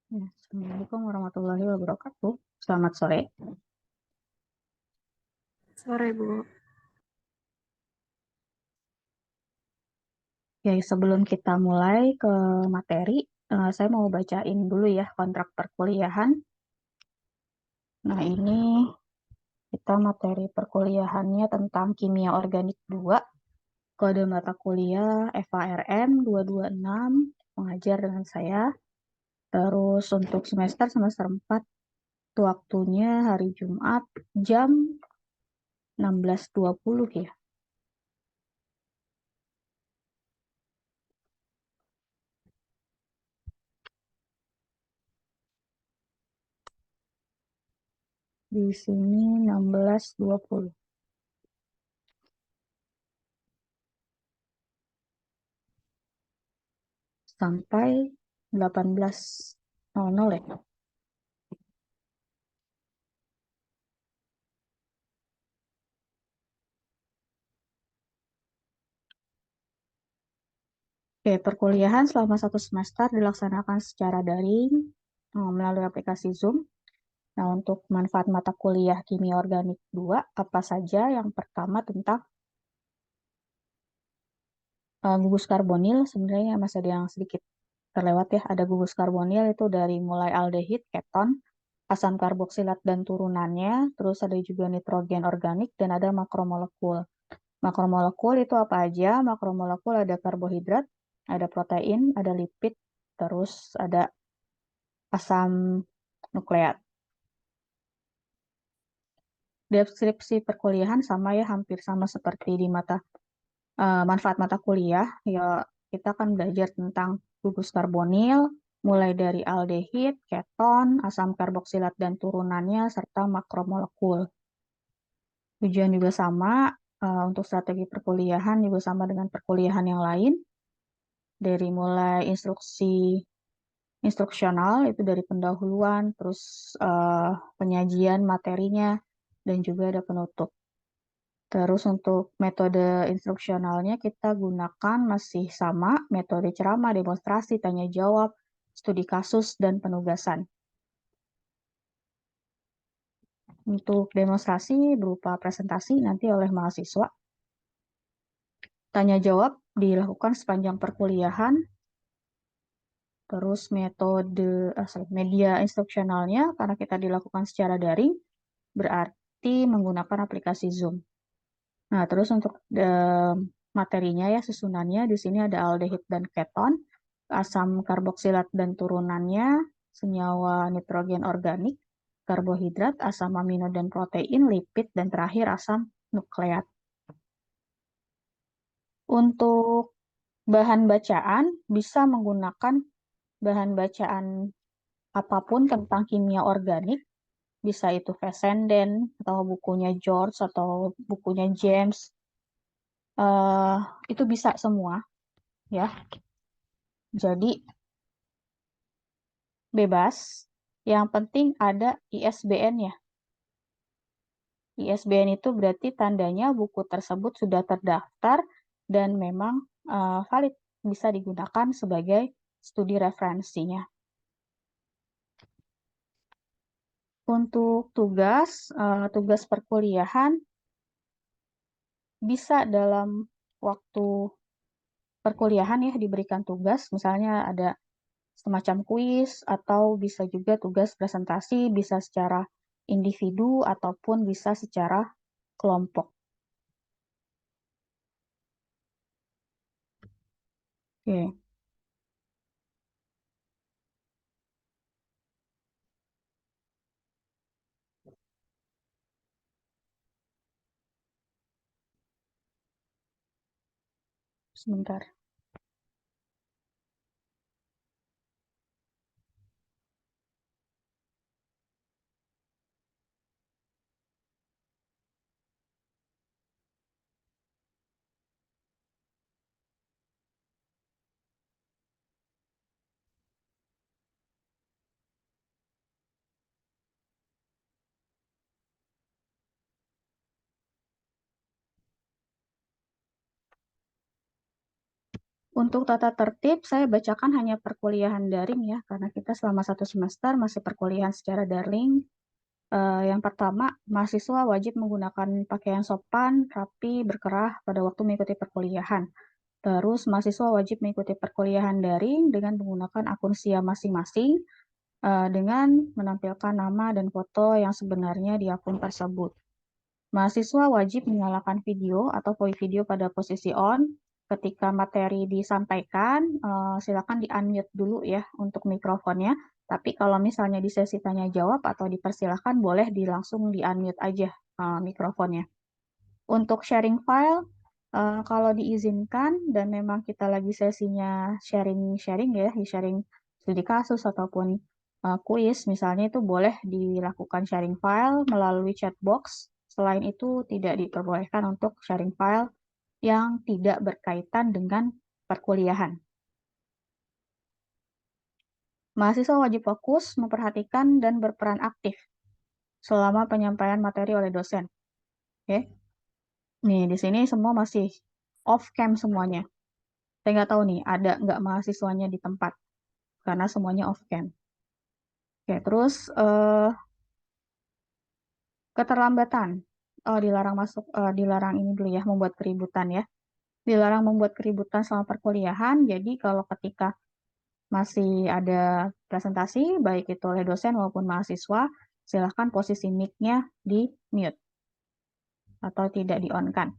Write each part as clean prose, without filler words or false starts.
Ya, Assalamualaikum warahmatullahi wabarakatuh. Selamat sore. Sore, Bu. Ya, sebelum kita mulai ke materi, saya mau bacain dulu ya kontrak perkuliahan. Nah, ini kita materi perkuliahannya tentang kimia organik 2, kode mata kuliah FARM 226, mengajar dengan saya. Terus untuk semester 4, waktunya hari Jumat jam 16.20 ya. Di sini 16.20 sampai 18.00 ya. Oke, perkuliahan selama 1 semester dilaksanakan secara daring melalui aplikasi Zoom. Nah, untuk manfaat mata kuliah Kimia Organik 2, apa saja? Yang pertama tentang gugus karbonil, sebenarnya masih ada yang sedikit terlewat ya. Ada gugus karbonil itu dari mulai aldehid, keton, asam karboksilat dan turunannya, terus ada juga nitrogen organik, dan ada makromolekul. Makromolekul itu apa aja? Makromolekul ada karbohidrat, ada protein, ada lipid, terus ada asam nukleat. Deskripsi perkuliahan sama ya, hampir sama seperti di manfaat mata kuliah. Ya, kita akan belajar tentang gugus karbonil, mulai dari aldehid, keton, asam karboksilat dan turunannya, serta makromolekul. Tujuan juga sama, untuk strategi perkuliahan juga sama dengan perkuliahan yang lain, dari mulai instruksional itu dari pendahuluan, terus penyajian materinya, dan juga ada penutup. Terus untuk metode instruksionalnya kita gunakan masih sama, metode ceramah, demonstrasi, tanya jawab, studi kasus, dan penugasan. Untuk demonstrasi berupa presentasi nanti oleh mahasiswa. Tanya jawab dilakukan sepanjang perkuliahan. Terus media instruksionalnya, karena kita dilakukan secara daring, berarti menggunakan aplikasi Zoom. Nah, terus untuk materinya ya, susunannya di sini ada aldehid dan keton, asam karboksilat dan turunannya, senyawa nitrogen organik, karbohidrat, asam amino dan protein, lipid, dan terakhir asam nukleat. Untuk bahan bacaan bisa menggunakan bahan bacaan apapun tentang kimia organik, bisa itu Fessenden atau bukunya George atau bukunya James, eh itu bisa semua ya. Jadi bebas. Yang penting ada ISBN ya. ISBN itu berarti tandanya buku tersebut sudah terdaftar dan memang valid, bisa digunakan sebagai studi referensinya. Untuk tugas perkuliahan bisa dalam waktu perkuliahan ya diberikan tugas, misalnya ada semacam kuis atau bisa juga tugas presentasi, bisa secara individu ataupun bisa secara kelompok. Oke, sebentar. Untuk tata tertib, saya bacakan hanya perkuliahan daring ya, karena kita selama 1 semester masih perkuliahan secara daring. Yang pertama, mahasiswa wajib menggunakan pakaian sopan, rapi, berkerah pada waktu mengikuti perkuliahan. Terus, mahasiswa wajib mengikuti perkuliahan daring dengan menggunakan akun SIA masing-masing, dengan menampilkan nama dan foto yang sebenarnya di akun tersebut. Mahasiswa wajib menyalakan video atau video pada posisi on. Ketika materi disampaikan, silakan di-unmute dulu ya untuk mikrofonnya. Tapi kalau misalnya di sesi tanya jawab atau dipersilahkan, boleh langsung di-unmute aja mikrofonnya. Untuk sharing file, kalau diizinkan dan memang kita lagi sesinya sharing-sharing ya, sharing studi kasus ataupun kuis, misalnya itu boleh dilakukan sharing file melalui chat box. Selain itu, tidak diperbolehkan untuk sharing file yang tidak berkaitan dengan perkuliahan. Mahasiswa wajib fokus, memperhatikan, dan berperan aktif selama penyampaian materi oleh dosen. Oke. Nih, di sini semua masih off-cam semuanya. Saya nggak tahu nih, ada nggak mahasiswanya di tempat, karena semuanya off-cam. Oke, terus keterlambatan. Oh, dilarang masuk, dilarang ini dulu ya, membuat keributan ya. Dilarang membuat keributan selama perkuliahan, jadi kalau ketika masih ada presentasi, baik itu oleh dosen maupun mahasiswa, silahkan posisi mic-nya di mute atau tidak di-on-kan.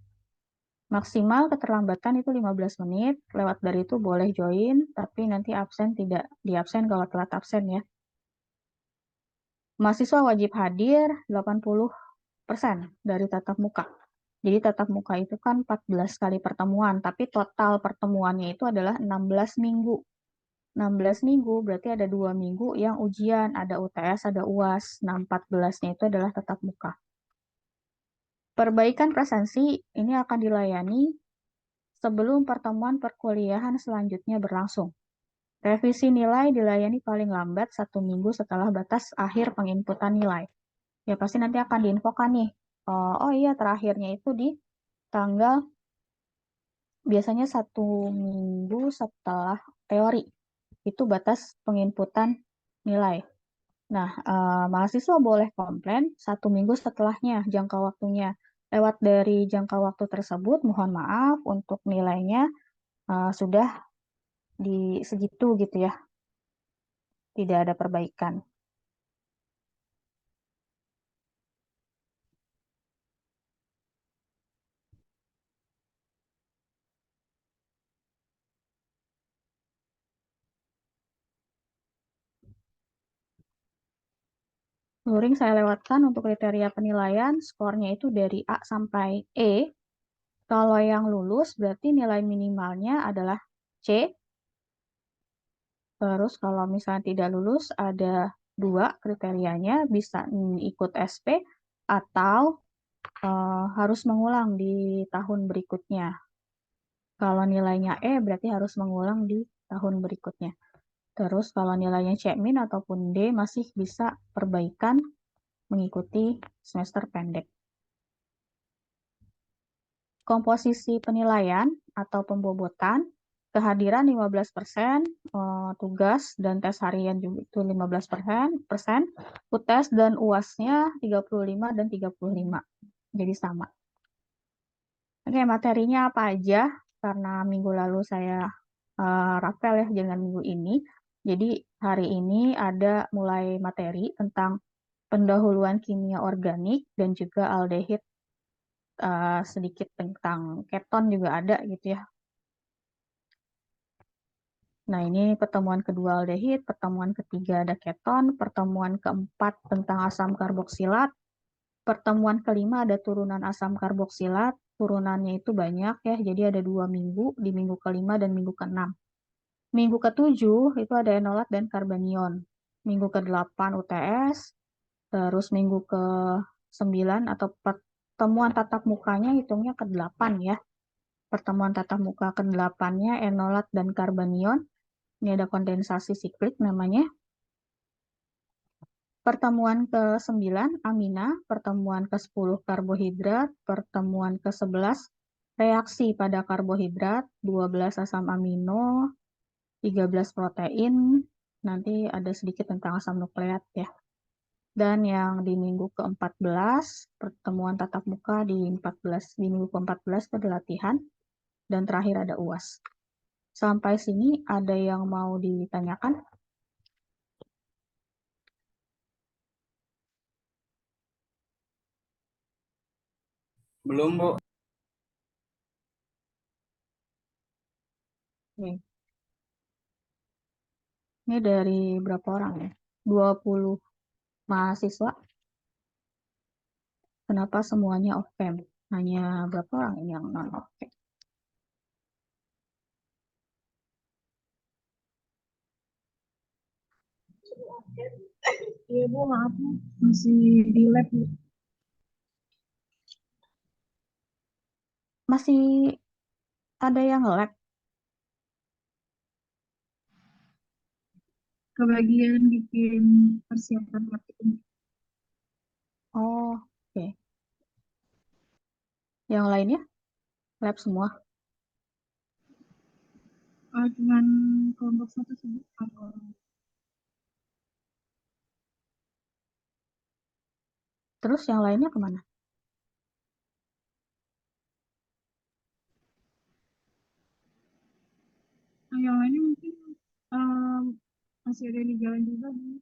Maksimal keterlambatan itu 15 menit, lewat dari itu boleh join, tapi nanti absen tidak di-absen kalau telat absen ya. Mahasiswa wajib hadir 80% dari tatap muka. Jadi tatap muka itu kan 14 kali pertemuan, tapi total pertemuannya itu adalah 16 minggu. 16 minggu berarti ada 2 minggu yang ujian, ada UTS, ada UAS. Nah, 14-nya itu adalah tatap muka. Perbaikan presensi ini akan dilayani sebelum pertemuan perkuliahan selanjutnya berlangsung. Revisi nilai dilayani paling lambat 1 minggu setelah batas akhir penginputan nilai. Ya pasti nanti akan diinfokan nih. Oh iya, terakhirnya itu di tanggal biasanya 1 minggu setelah teori. Itu batas penginputan nilai. Nah, mahasiswa boleh komplain 1 minggu setelahnya jangka waktunya. Lewat dari jangka waktu tersebut, mohon maaf untuk nilainya sudah di segitu gitu ya, tidak ada perbaikan. Luring saya lewatkan untuk kriteria penilaian, skornya itu dari A sampai E. Kalau yang lulus berarti nilai minimalnya adalah C. Terus kalau misalnya tidak lulus ada 2 kriterianya, bisa ikut SP atau harus mengulang di tahun berikutnya. Kalau nilainya E berarti harus mengulang di tahun berikutnya. Terus kalau nilainya C- ataupun D masih bisa perbaikan mengikuti semester pendek. Komposisi penilaian atau pembobotan, kehadiran 15%, tugas dan tes harian juga itu 15%, UTS dan UAS-nya 35 dan 35. Jadi sama. Oke, materinya apa aja? Karena minggu lalu saya rapel ya dengan minggu ini. Jadi hari ini ada mulai materi tentang pendahuluan kimia organik dan juga aldehid, sedikit tentang keton juga ada gitu ya. Nah, ini pertemuan kedua aldehid, pertemuan ketiga ada keton, pertemuan keempat tentang asam karboksilat, pertemuan kelima ada turunan asam karboksilat, turunannya itu banyak ya, jadi ada 2 minggu, di minggu kelima dan minggu keenam. Minggu ketujuh itu ada enolat dan karbanion. Minggu ke-8 UTS, terus minggu ke-9 atau pertemuan tatap mukanya hitungnya ke-8 ya. Pertemuan tatap muka ke-8-nya enolat dan karbanion. Ini ada kondensasi siklik namanya. Pertemuan ke-9 amina, pertemuan ke-10 karbohidrat, pertemuan ke-11 reaksi pada karbohidrat, 12 asam amino, 13 protein, nanti ada sedikit tentang asam nukleat ya. Dan yang di minggu ke-14, pertemuan tatap muka di minggu ke-14 ada latihan, dan terakhir ada UAS. Sampai sini ada yang mau ditanyakan? Belum, Bu. Oke. Ini dari berapa orang ya? 20 mahasiswa. Kenapa semuanya off-cam? Hanya berapa orang ini yang non-off-cam? Iya Bu, maaf Bu. Masih di lab Bu. Masih ada yang nge-lag? Kebagian bikin persiapan lab itu. Oh, oke. Yang lainnya? Lab semua? Cuman kelompok satu sih Bu. Terus yang lainnya kemana? Yang lainnya mungkin em, masih ada di jalan juga Bu.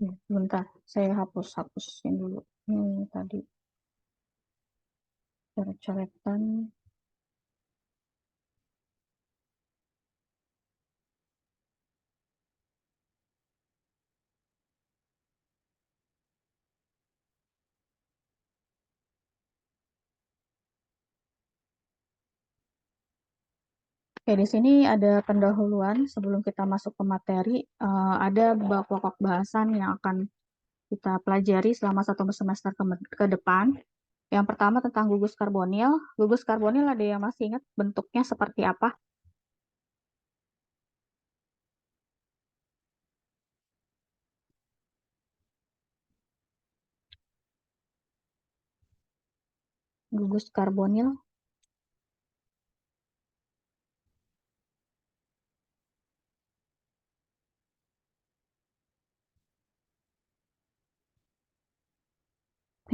Ya, sebentar, saya hapus-hapusin dulu. Ini tadi coret-coretan. Oke, di sini ada pendahuluan sebelum kita masuk ke materi. Ada bab pokok bahasan yang akan kita pelajari selama satu semester ke depan. Yang pertama tentang gugus karbonil. Gugus karbonil ada yang masih ingat bentuknya seperti apa? Gugus karbonil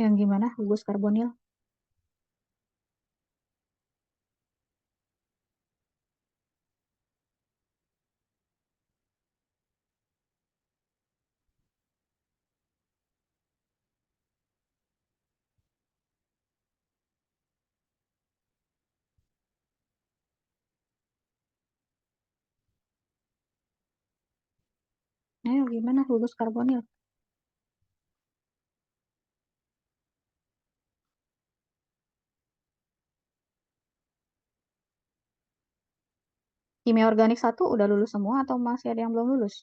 yang gimana? Gugus karbonil? Ayo, gimana gugus karbonil? Kimia organik satu udah lulus semua atau masih ada yang belum lulus?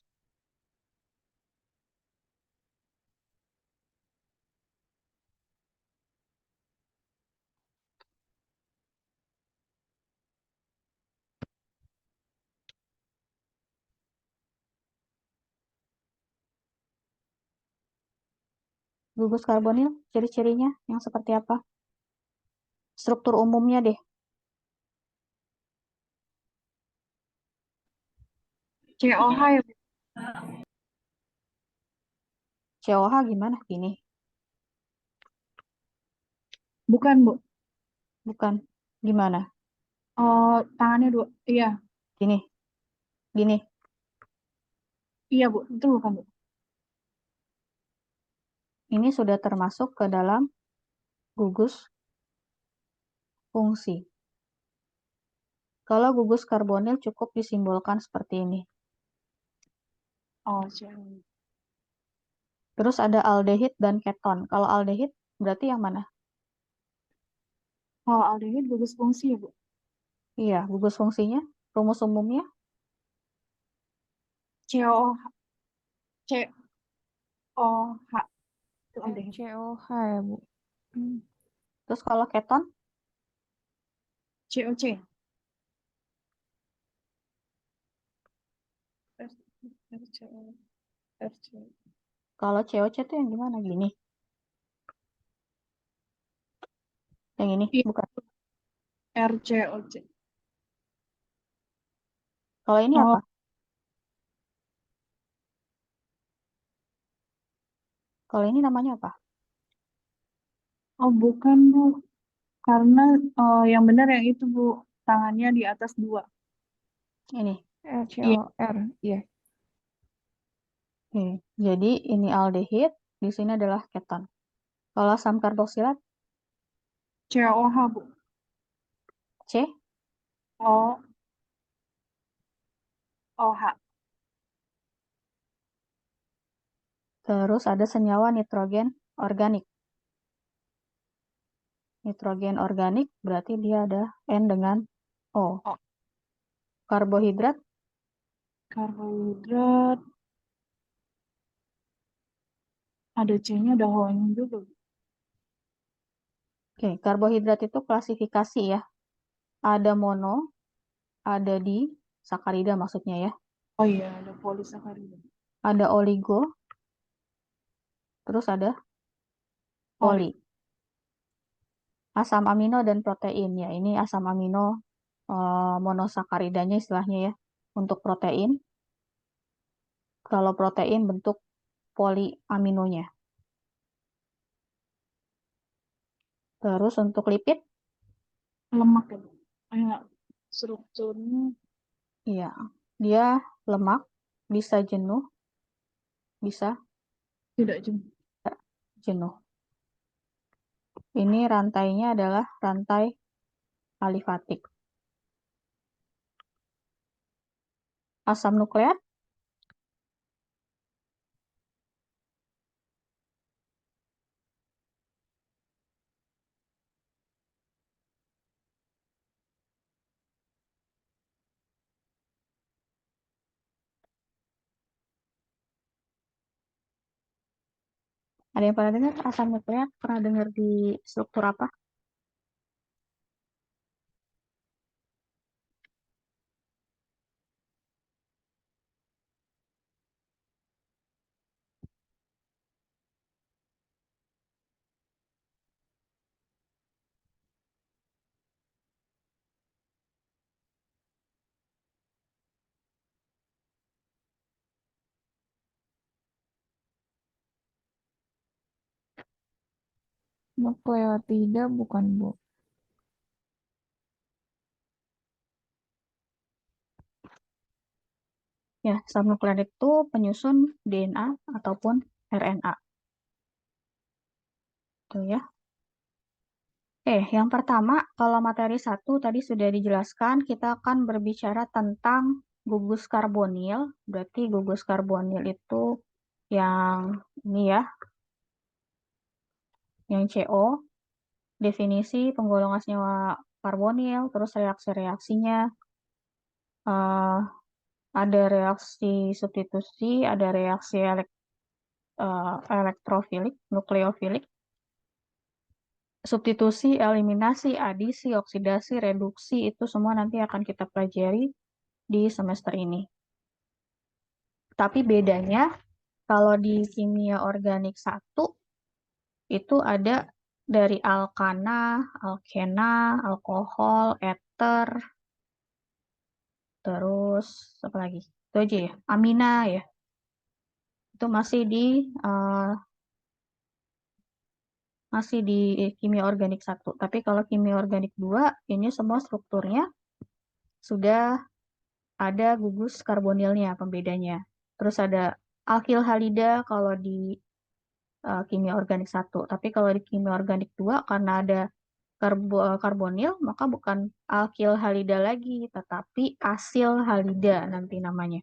Gugus karbonil, ciri-cirinya yang seperti apa? Struktur umumnya deh. COH ya, Bu? COH gimana? Gini, Bukan, Bu. bukan. Gimana? Oh, tangannya dua. Iya, Gini, gini. iya, Bu. Itu bukan, Bu. Ini sudah termasuk ke dalam gugus fungsi. Kalau gugus karbonil cukup disimbolkan seperti ini. Oh, COH. Terus ada aldehid dan keton. Kalau aldehid berarti yang mana? Kalau aldehid gugus fungsi ya, Bu? Iya, gugus fungsinya, rumus umumnya. COH. COH. Itu aldehid. COH ya, Bu. Terus kalau keton, COC. kalau COC itu yang gimana? Gini. Yang ini, Iya, bukan. RCOC. Kalau ini Oh, apa? Kalau ini namanya apa? oh bukan, Bu. Karena yang benar yang itu, Bu. Tangannya di atas dua. Ini. Iya, LCOR, iya. Oke. Jadi ini aldehid, di sini adalah keton. Kalau asam karboksilat, COH, Bu. C. O, OH. Terus ada senyawa nitrogen organik. Nitrogen organik berarti dia ada N dengan O. O. Karbohidrat, Karbohidrat. Ada C-nya, ada O-nya juga, Bu. oke, karbohidrat itu klasifikasi ya. Ada mono, ada di sakarida maksudnya ya. Oh iya, ada polisakarida. Ada oligo, terus ada Poli. poli. Asam amino dan protein ya. Ini asam amino monosakaridanya istilahnya ya. Untuk protein. Kalau protein bentuk poliaminonya. Terus untuk lipid, Lemak ya, Bu. Kayak strukturnya iya, dia lemak, bisa jenuh, bisa tidak jenuh. tidak jenuh. Ini rantainya adalah rantai alifatik. Asam nukleat, ada yang pernah dengar asam nukleat? Pernah dengar di struktur apa? Nukleotida bukan, Bu. Ya, asam nukleat itu penyusun DNA ataupun RNA. Tuh ya. Yang pertama, kalau materi 1 tadi sudah dijelaskan, kita akan berbicara tentang gugus karbonil. Berarti gugus karbonil itu yang ini ya, yang CO, definisi penggolongan senyawa karbonil, terus reaksi-reaksinya, eh, ada reaksi substitusi, ada reaksi elektrofilik, nukleofilik, substitusi, eliminasi, adisi, oksidasi, reduksi, itu semua nanti akan kita pelajari di semester ini. Tapi bedanya, kalau di kimia organik 1, itu ada dari alkana, alkena, alkohol, eter, terus apa lagi? Itu aja ya, amina ya. Itu masih di kimia organik 1. Tapi kalau kimia organik 2, ini semua strukturnya sudah ada gugus karbonilnya pembedanya. Terus ada alkil halida kalau di kimia organik 1. Tapi kalau di kimia organik 2, karena ada karbonil, maka bukan alkil halida lagi, tetapi asil halida nanti namanya.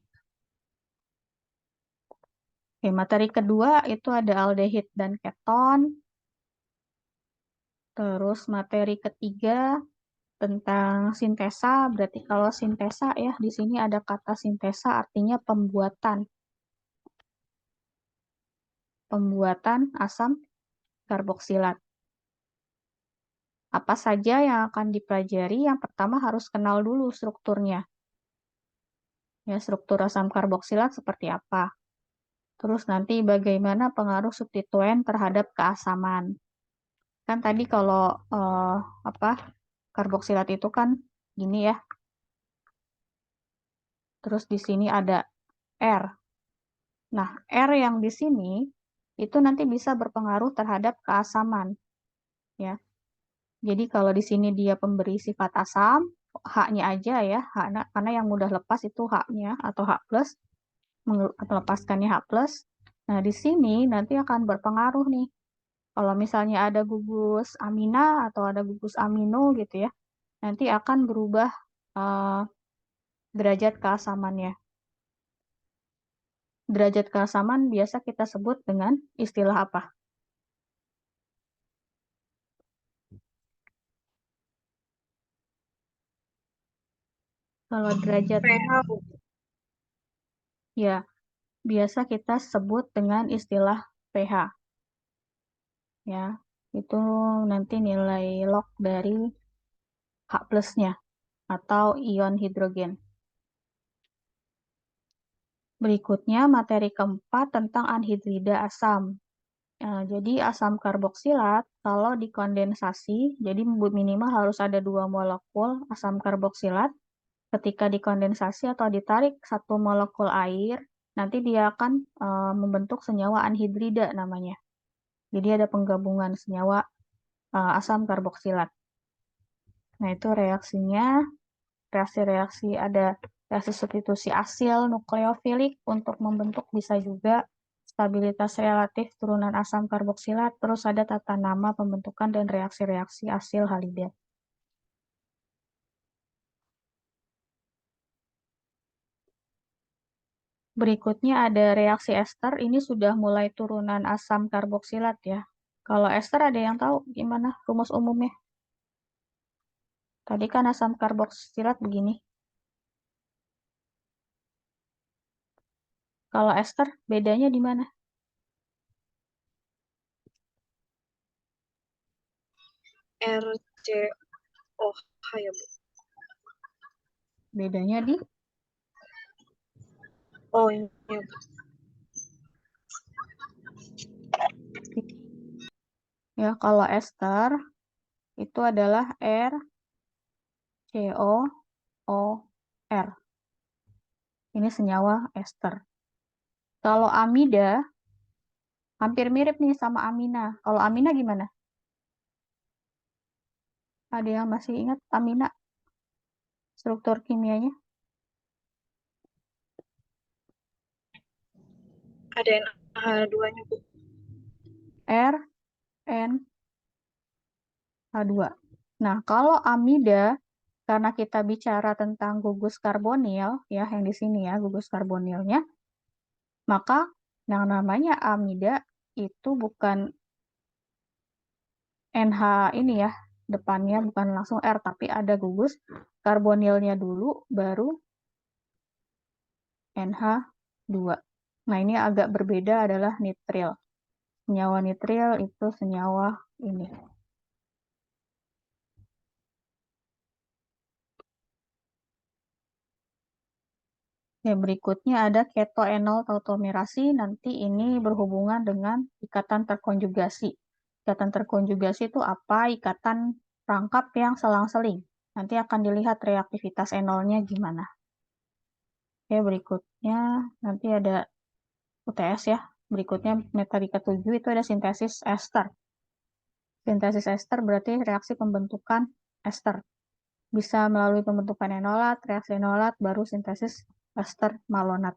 Oke, materi kedua itu ada aldehid dan keton. Terus materi ketiga tentang sintesa, berarti kalau sintesa ya, di sini ada kata sintesa artinya pembuatan asam karboksilat. Apa saja yang akan dipelajari? Yang pertama harus kenal dulu strukturnya. Ya, struktur asam karboksilat seperti apa. Terus nanti bagaimana pengaruh substituen terhadap keasaman. Kan tadi kalau karboksilat itu kan gini ya. Terus di sini ada R. Nah, R yang di sini itu nanti bisa berpengaruh terhadap keasaman. Ya. Jadi kalau di sini dia pemberi sifat asam, H-nya aja ya, karena yang mudah lepas itu H-nya atau H+, melepaskannya H+. Nah, di sini nanti akan berpengaruh nih. Kalau misalnya ada gugus amina atau ada gugus amino gitu ya, nanti akan berubah derajat keasamannya. Derajat keasaman biasa kita sebut dengan istilah apa? Kalau derajat pH, Bu. ya biasa kita sebut dengan istilah pH. Ya, itu nanti nilai log dari H+-nya atau ion hidrogen. Berikutnya materi keempat tentang anhidrida asam. Jadi asam karboksilat kalau dikondensasi, jadi minimal harus ada 2 molekul asam karboksilat. Ketika dikondensasi atau ditarik 1 molekul air, nanti dia akan membentuk senyawa anhidrida namanya. Jadi ada penggabungan senyawa asam karboksilat. Nah, itu reaksinya, reaksi-reaksi ada reaksi substitusi asil nukleofilik untuk membentuk bisa juga stabilitas relatif turunan asam karboksilat, terus ada tata nama pembentukan dan reaksi-reaksi asil halida. Berikutnya ada reaksi ester, ini sudah mulai turunan asam karboksilat ya. Kalau ester ada yang tahu gimana rumus umumnya? Tadi kan asam karboksilat begini. Kalau ester bedanya di mana? RCOH ya, Bu. Bedanya di Oh, ini ya, Bu. ya, kalau ester itu adalah RCOOR. Ini senyawa ester. Kalau amida hampir mirip nih sama amina. Kalau amina gimana? Ada yang masih ingat amina? Struktur kimianya? Ada NH2-nya, Bu. R, N, H2. Nah, kalau amida, karena kita bicara tentang gugus karbonil, ya, yang di sini ya, gugus karbonilnya, maka yang namanya amida itu bukan NH ini ya, depannya bukan langsung R, tapi ada gugus karbonilnya dulu, baru NH2. Nah, ini agak berbeda adalah nitril. Senyawa nitril itu senyawa ini. Ya, berikutnya ada ketoenol tautomerasi. Nanti ini berhubungan dengan ikatan terkonjugasi. Ikatan terkonjugasi itu apa? Ikatan rangkap yang selang-seling. Nanti akan dilihat reaktivitas enolnya gimana. Oke, berikutnya nanti ada UTS ya. Berikutnya metode ke-7 itu ada sintesis ester. Sintesis ester berarti reaksi pembentukan ester. Bisa melalui pembentukan enolat, reaksi enolat, baru sintesis ester malonat.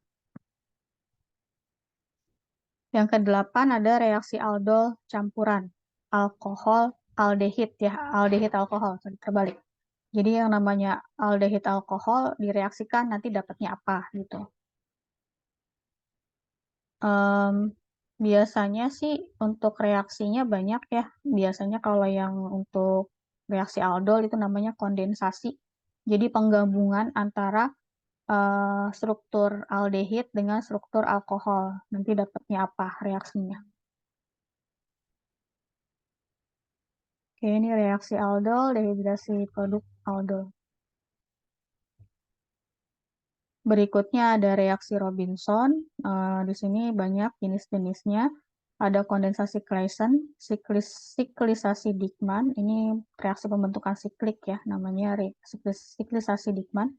Yang ke-8 ada reaksi aldol campuran. Alkohol, aldehid ya, aldehid alkohol, terbalik. Jadi yang namanya aldehid alkohol direaksikan nanti dapatnya apa gitu. Biasanya sih untuk reaksinya banyak ya. Biasanya kalau yang untuk reaksi aldol itu namanya kondensasi. Jadi penggabungan antara struktur aldehid dengan struktur alkohol. Nanti dapatnya apa reaksinya. Oke, ini reaksi aldol, dehidrasi produk aldol. Berikutnya ada reaksi Robinson. Di sini banyak jenis-jenisnya. Ada kondensasi Claisen, siklisasi Dieckmann. Ini reaksi pembentukan siklik ya, namanya siklisasi Dieckmann.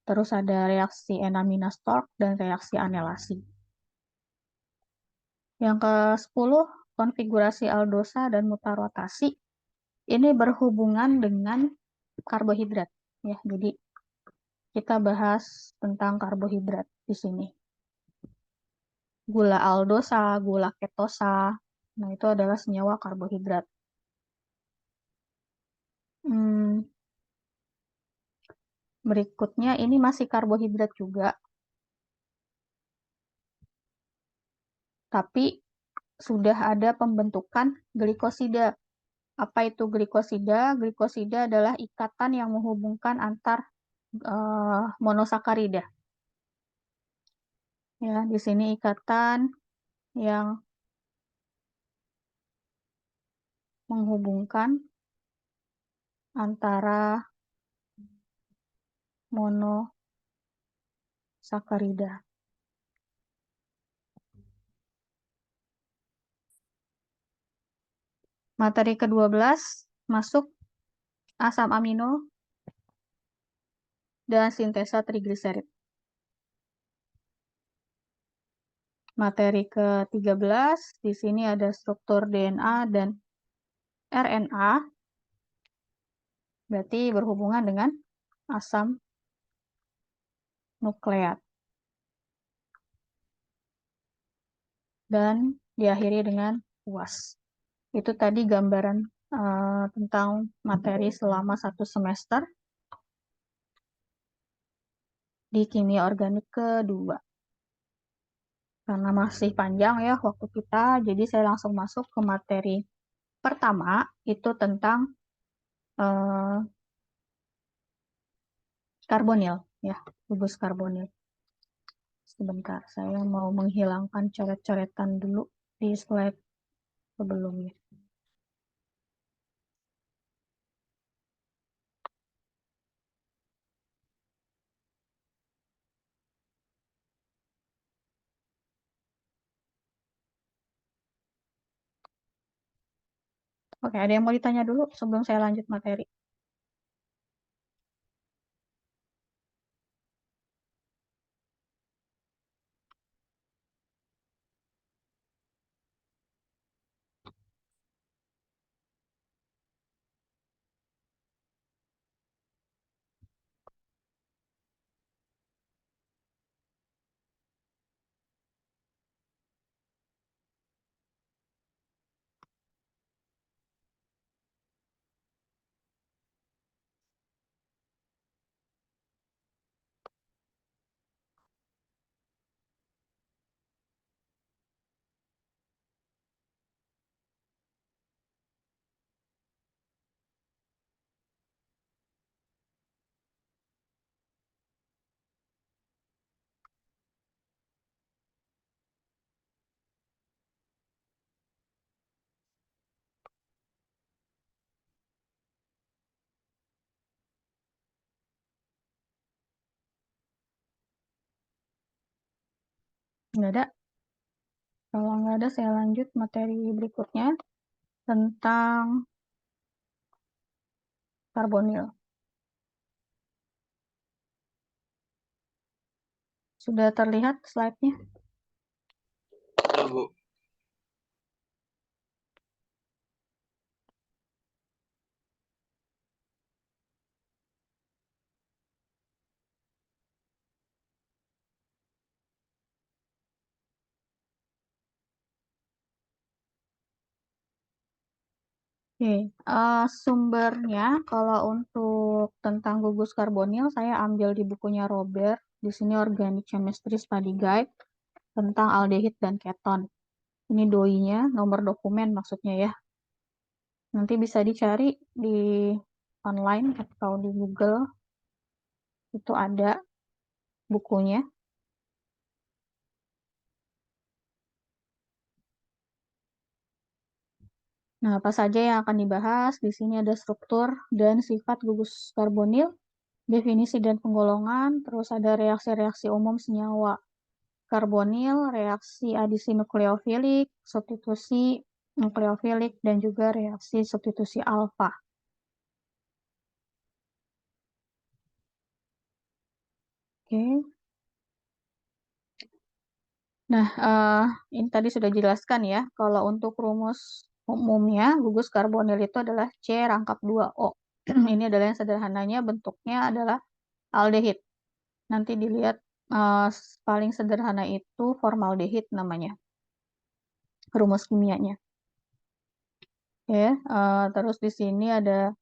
Terus ada reaksi Enamina-Stork dan reaksi anelasi. Yang ke-10, konfigurasi aldosa dan mutarotasi. Ini berhubungan dengan karbohidrat. Ya, jadi kita bahas tentang karbohidrat di sini. Gula aldosa, gula ketosa. Nah, itu adalah senyawa karbohidrat. Berikutnya ini masih karbohidrat juga. Tapi sudah ada pembentukan glikosida. Apa itu glikosida? Glikosida adalah ikatan yang menghubungkan antar monosakarida. Ya, di sini ikatan yang menghubungkan antara monosakarida. Materi ke-12 masuk asam amino dan sintesa trigliserid. Materi ke-13 di sini ada struktur DNA dan RNA. Berarti berhubungan dengan asam nukleat. Dan diakhiri dengan UAS. Itu tadi gambaran tentang materi selama 1 semester di kimia organik kedua. Karena masih panjang ya waktu kita, jadi saya langsung masuk ke materi pertama, itu tentang karbonil, ya, gugus karbonil. Sebentar, saya mau menghilangkan coret-coretan dulu di slide sebelumnya. Oke, ada yang mau ditanya dulu sebelum saya lanjut materi? Nggak ada? Kalau nggak ada, saya lanjut materi berikutnya. tentang karbonil. Sudah terlihat slide-nya? Udah, Bu. Oke, sumbernya kalau untuk tentang gugus karbonil saya ambil di bukunya Robert. Di sini Organic Chemistry Study Guide tentang aldehid dan keton. Ini DOI-nya, nomor dokumen maksudnya ya. Nanti bisa dicari di online atau di Google. Itu ada bukunya. Nah, apa saja yang akan dibahas? Di sini ada struktur dan sifat gugus karbonil, definisi dan penggolongan, terus ada reaksi-reaksi umum senyawa karbonil, reaksi adisi nukleofilik, substitusi nukleofilik, dan juga reaksi substitusi alfa. Oke. Nah, ini tadi sudah dijelaskan ya, kalau untuk rumus umumnya, gugus karbonil itu adalah C rangkap 2O. Ini adalah yang sederhananya, bentuknya adalah aldehid. Nanti dilihat paling sederhana itu formaldehid namanya, rumus kimianya. Ya, terus di sini ada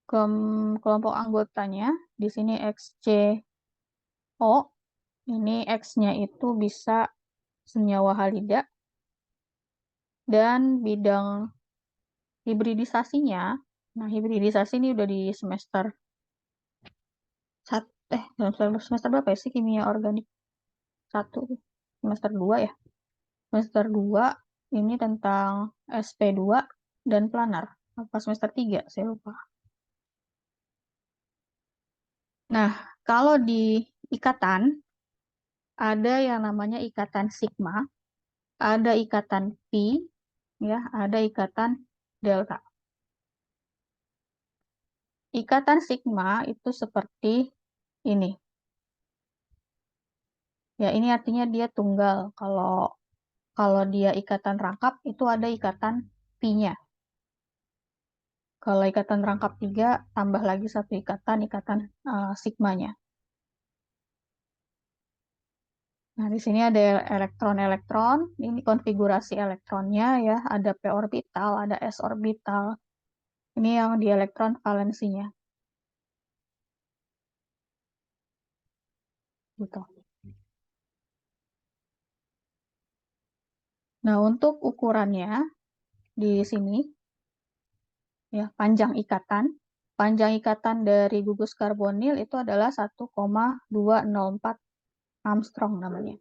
kelompok anggotanya. Di sini XCO, ini X-nya itu bisa senyawa halida, dan bidang hibridisasinya, nah hibridisasi ini udah di semester semester berapa ya sih kimia organik 1, semester 2 ya. Semester 2 ini tentang SP2 dan planar. Apa semester 3? Saya lupa. Nah, kalau di ikatan, ada yang namanya ikatan sigma, ada ikatan pi, ya, ada ikatan delta. Ikatan sigma itu seperti ini. Ya, ini artinya dia tunggal. Kalau dia ikatan rangkap, itu ada ikatan pi-nya. Kalau ikatan rangkap 3, tambah lagi satu ikatan sigmanya. Nah, di sini ada elektron-elektron. Ini konfigurasi elektronnya ya. Ada p orbital, ada s orbital. Ini yang di elektron valensinya. Gitu. Nah, untuk ukurannya di sini ya, panjang ikatan. Panjang ikatan dari gugus karbonil itu adalah 1,204 Armstrong namanya.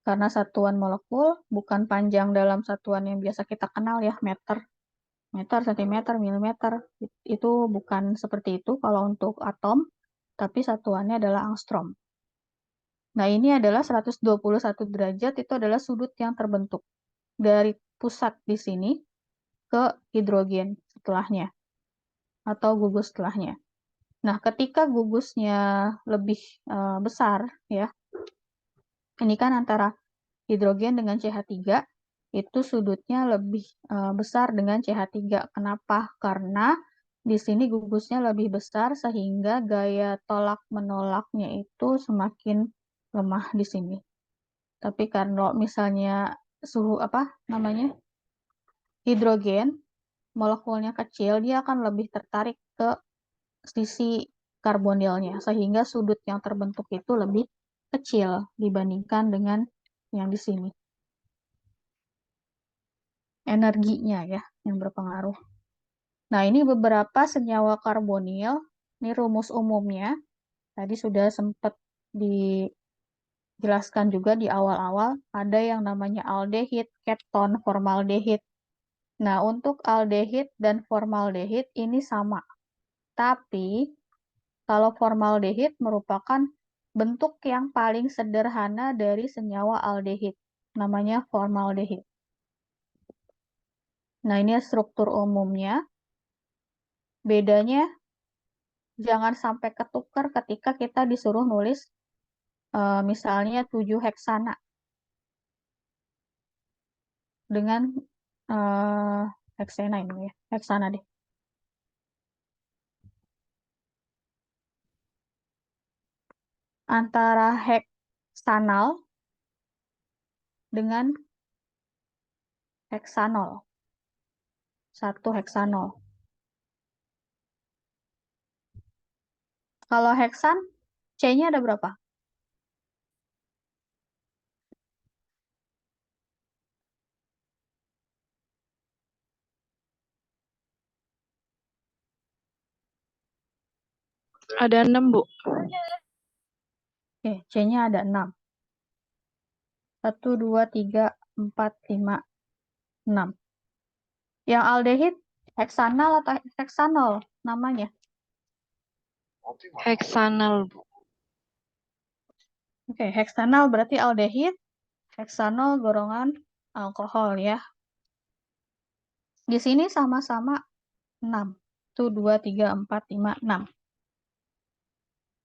Karena satuan molekul bukan panjang dalam satuan yang biasa kita kenal ya, meter, sentimeter, milimeter. Itu bukan seperti itu kalau untuk atom, tapi satuannya adalah angstrom. Nah, ini adalah 121 derajat, itu adalah sudut yang terbentuk dari pusat di sini ke hidrogen setelahnya, atau gugus setelahnya. Nah, ketika gugusnya lebih besar, ya, ini kan antara hidrogen dengan CH3, itu sudutnya lebih besar dengan CH3. Kenapa? Karena di sini gugusnya lebih besar sehingga gaya tolak menolaknya itu semakin lemah di sini. Tapi kalau misalnya suhu apa namanya hidrogen molekulnya kecil, dia akan lebih tertarik ke sisi karbonilnya sehingga sudut yang terbentuk itu lebih kecil dibandingkan dengan yang di sini. Energinya ya yang berpengaruh. Nah, ini beberapa senyawa karbonil. Ini rumus umumnya. Tadi sudah sempat dijelaskan juga di awal-awal. Ada yang namanya aldehid, keton, formaldehid. Nah, untuk aldehid dan formaldehid ini sama. Tapi, kalau formaldehid merupakan bentuk yang paling sederhana dari senyawa aldehid. Namanya formaldehid. Nah, ini struktur umumnya. Bedanya jangan sampai ketukar ketika kita disuruh nulis misalnya 7 heksana dengan heksana ini ya, heksana deh. Antara heksanal dengan heksanol. 1 heksanol. Kalau heksan, C-nya ada berapa? Ada 6, Bu. Oke, C-nya ada 6. 1, 2, 3, 4, 5, 6. Yang aldehid, heksanal atau heksanol namanya? Heksanal, Bu. Oke, heksanal berarti aldehid, heksanol golongan alkohol ya. Di sini sama-sama 6. 1, 2, 3, 4, 5, 6.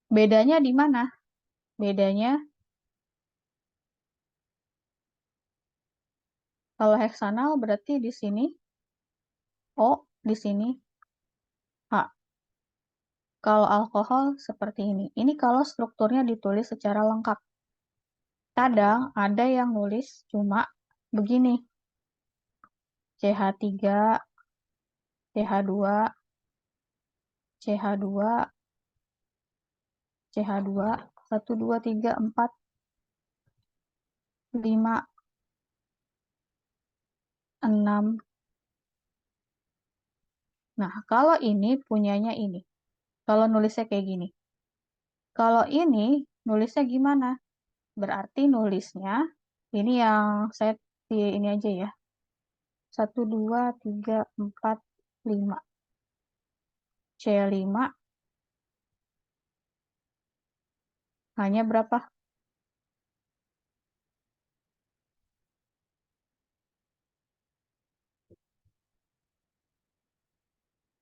Bedanya di mana? Bedanya kalau heksanal berarti di sini O, di sini H. Kalau alkohol seperti ini. Ini kalau strukturnya ditulis secara lengkap. Kadang ada yang nulis cuma begini. CH3, CH2, CH2, CH2, 1, 2, 3, 4, 5, 6. Nah, kalau ini punyanya ini. Kalau nulisnya kayak gini. Kalau ini nulisnya gimana? Berarti nulisnya ini yang saya ini aja ya. 1, 2, 3, 4, 5. C5 hanya berapa?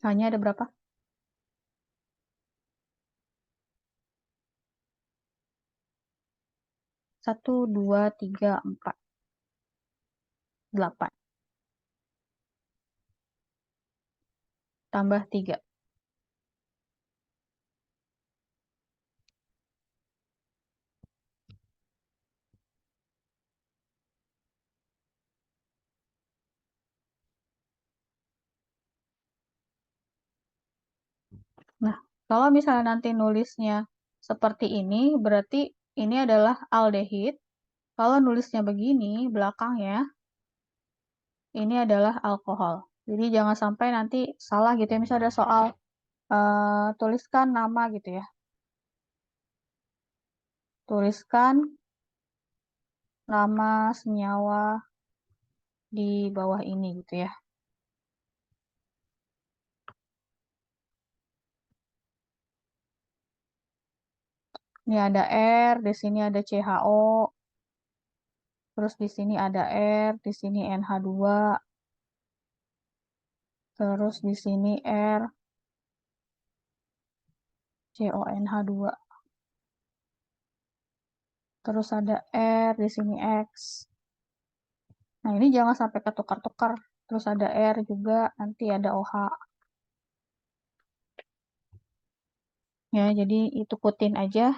Hanya ada berapa? 1, 2, 3, 4, 8. Tambah 3. Nah, kalau misalnya nanti nulisnya seperti ini, berarti ini adalah aldehid. Kalau nulisnya begini, belakangnya, ini adalah alkohol. Jadi jangan sampai nanti salah gitu ya. Misalnya ada soal tuliskan nama gitu ya. Tuliskan nama senyawa di bawah ini gitu ya. Ini ada R, di sini ada CHO, terus di sini ada R, di sini NH2, terus di sini R, CONH2, terus ada R, di sini X. Nah, ini jangan sampai ketukar-tukar. Terus ada R juga, nanti ada OH. Ya, jadi ikutin aja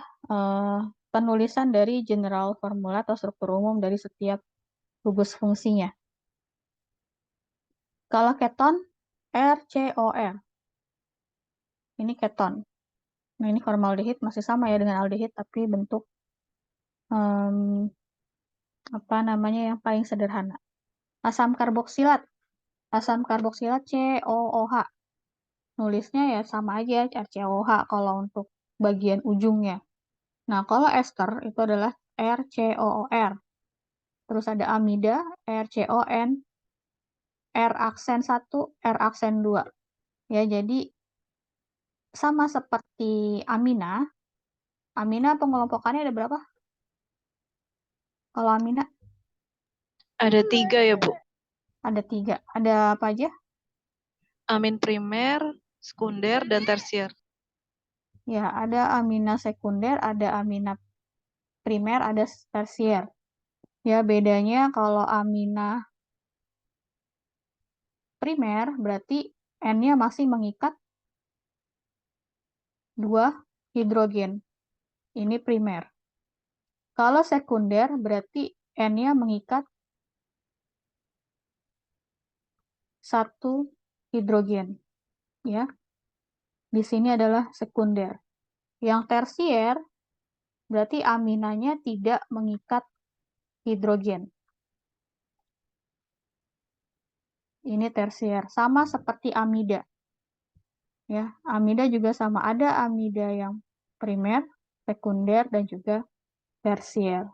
penulisan dari general formula atau struktur umum dari setiap gugus fungsinya. Kalau keton, RCOR. Ini keton. Nah, ini formaldehid masih sama ya dengan aldehid, tapi bentuk apa namanya yang paling sederhana. Asam karboksilat. Asam karboksilat COOH. Nulisnya ya sama aja RCOH kalau untuk bagian ujungnya. Nah, kalau ester itu adalah RCOOR. Terus ada amida, RCON, R aksen 1, R aksen 2. Ya, jadi sama seperti amina. Amina pengelompokannya ada berapa? Kalau amina? Ada 3 ya, Bu. Ada 3. Ada apa aja? Amin primer, sekunder, dan tersier. Ya, ada amina sekunder, ada amina primer, ada tersier. Ya, bedanya kalau amina primer berarti N-nya masih mengikat 2 hidrogen. Ini primer. Kalau sekunder berarti N-nya mengikat 1 hidrogen. Ya, di sini adalah sekunder. Yang tersier berarti aminanya tidak mengikat hidrogen. Ini tersier, sama seperti amida. Ya, amida juga sama, ada amida yang primer, sekunder, dan juga tersier.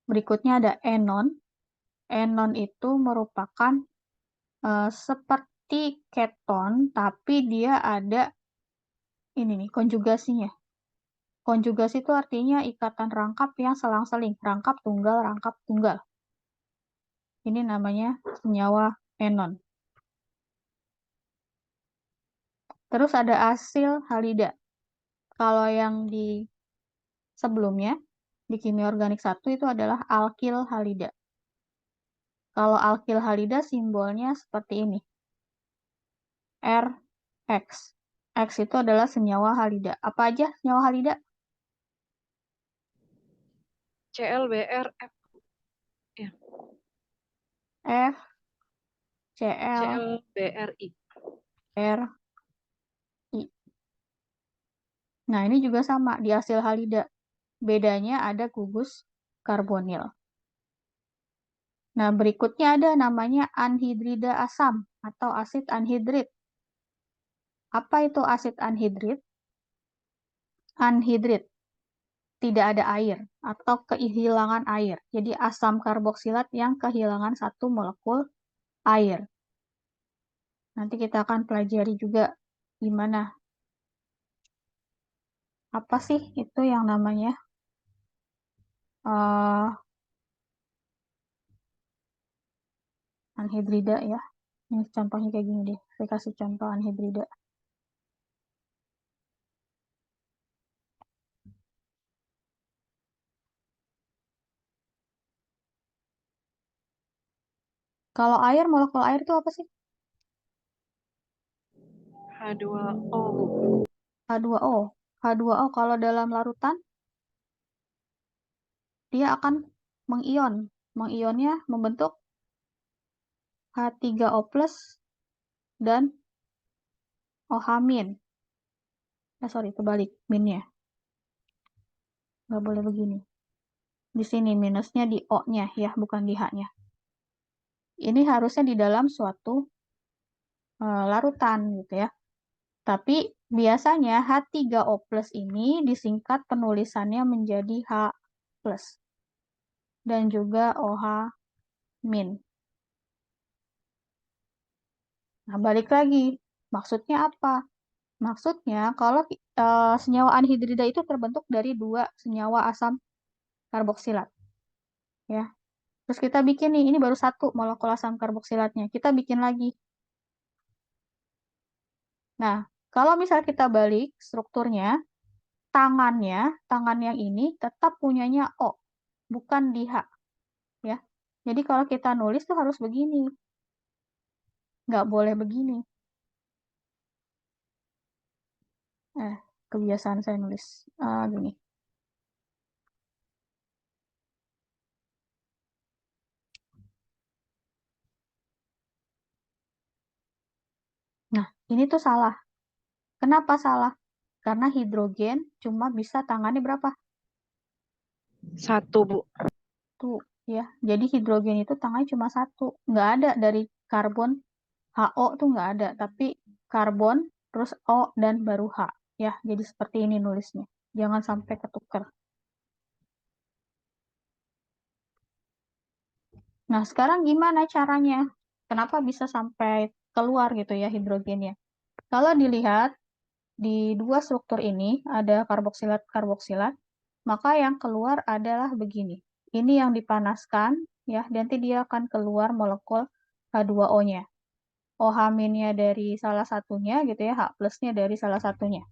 Berikutnya ada enon. Enon itu merupakan seperti keton, tapi dia ada ini nih, konjugasinya. Konjugasi itu artinya ikatan rangkap yang selang-seling, rangkap tunggal. Ini namanya senyawa enon. Terus ada asil halida. Kalau yang di sebelumnya, di kimia organik 1 itu adalah alkil halida. Kalau alkil halida simbolnya seperti ini. RX. X itu adalah senyawa halida. Apa aja senyawa halida? ClBr, F. Ya. F, Cl, ClBRI. R, I. Nah, ini juga sama di asil halida. Bedanya ada gugus karbonil. Nah, berikutnya ada namanya anhidrida asam atau asid anhidrid. Apa itu asid anhidrid? Anhidrid, tidak ada air atau kehilangan air. Jadi asam karboksilat yang kehilangan 1 molekul air. Nanti kita akan pelajari juga gimana. Apa sih itu yang namanya anhidrida ya. Ini contohnya kayak gini deh. Saya kasih contoh anhidrida. Kalau air, molekul air itu apa sih? H2O, Bu. H2O. H2O kalau dalam larutan, dia akan mengion. Mengionnya membentuk H3O+, dan OH-. Sorry, kebalik, minnya. Nggak boleh begini. Di sini minusnya di O-nya ya, bukan di H-nya. Ini harusnya di dalam suatu larutan gitu ya. Tapi biasanya H3O+ ini disingkat penulisannya menjadi H+. Dan juga OH-. Nah, balik lagi. Maksudnya apa? Maksudnya kalau senyawa anhidrida itu terbentuk dari 2 senyawa asam karboksilat. Ya. Terus kita bikin nih, ini baru 1 molekul asam karboksilatnya. Kita bikin lagi. Nah, kalau misal kita balik strukturnya, tangan yang ini tetap punyanya O, bukan di H. Ya. Jadi kalau kita nulis tuh harus begini. Nggak boleh begini. Kebiasaan saya nulis gini. Nah, ini tuh salah. Kenapa salah? Karena hidrogen cuma bisa tangannya berapa? 1, Bu. Tuh, ya. Jadi hidrogen itu tangannya cuma 1. Nggak ada dari karbon HO tuh nggak ada. Tapi karbon, terus O, dan baru H. Ya, jadi seperti ini nulisnya. Jangan sampai ketukar. Nah, sekarang gimana caranya? Kenapa bisa sampai keluar gitu ya hidrogennya? Kalau dilihat di 2 struktur ini ada karboksilat-karboksilat, maka yang keluar adalah begini. Ini yang dipanaskan, ya, nanti dia akan keluar molekul H2O-nya. OH-nya dari salah satunya gitu ya, H plusnya dari salah satunya.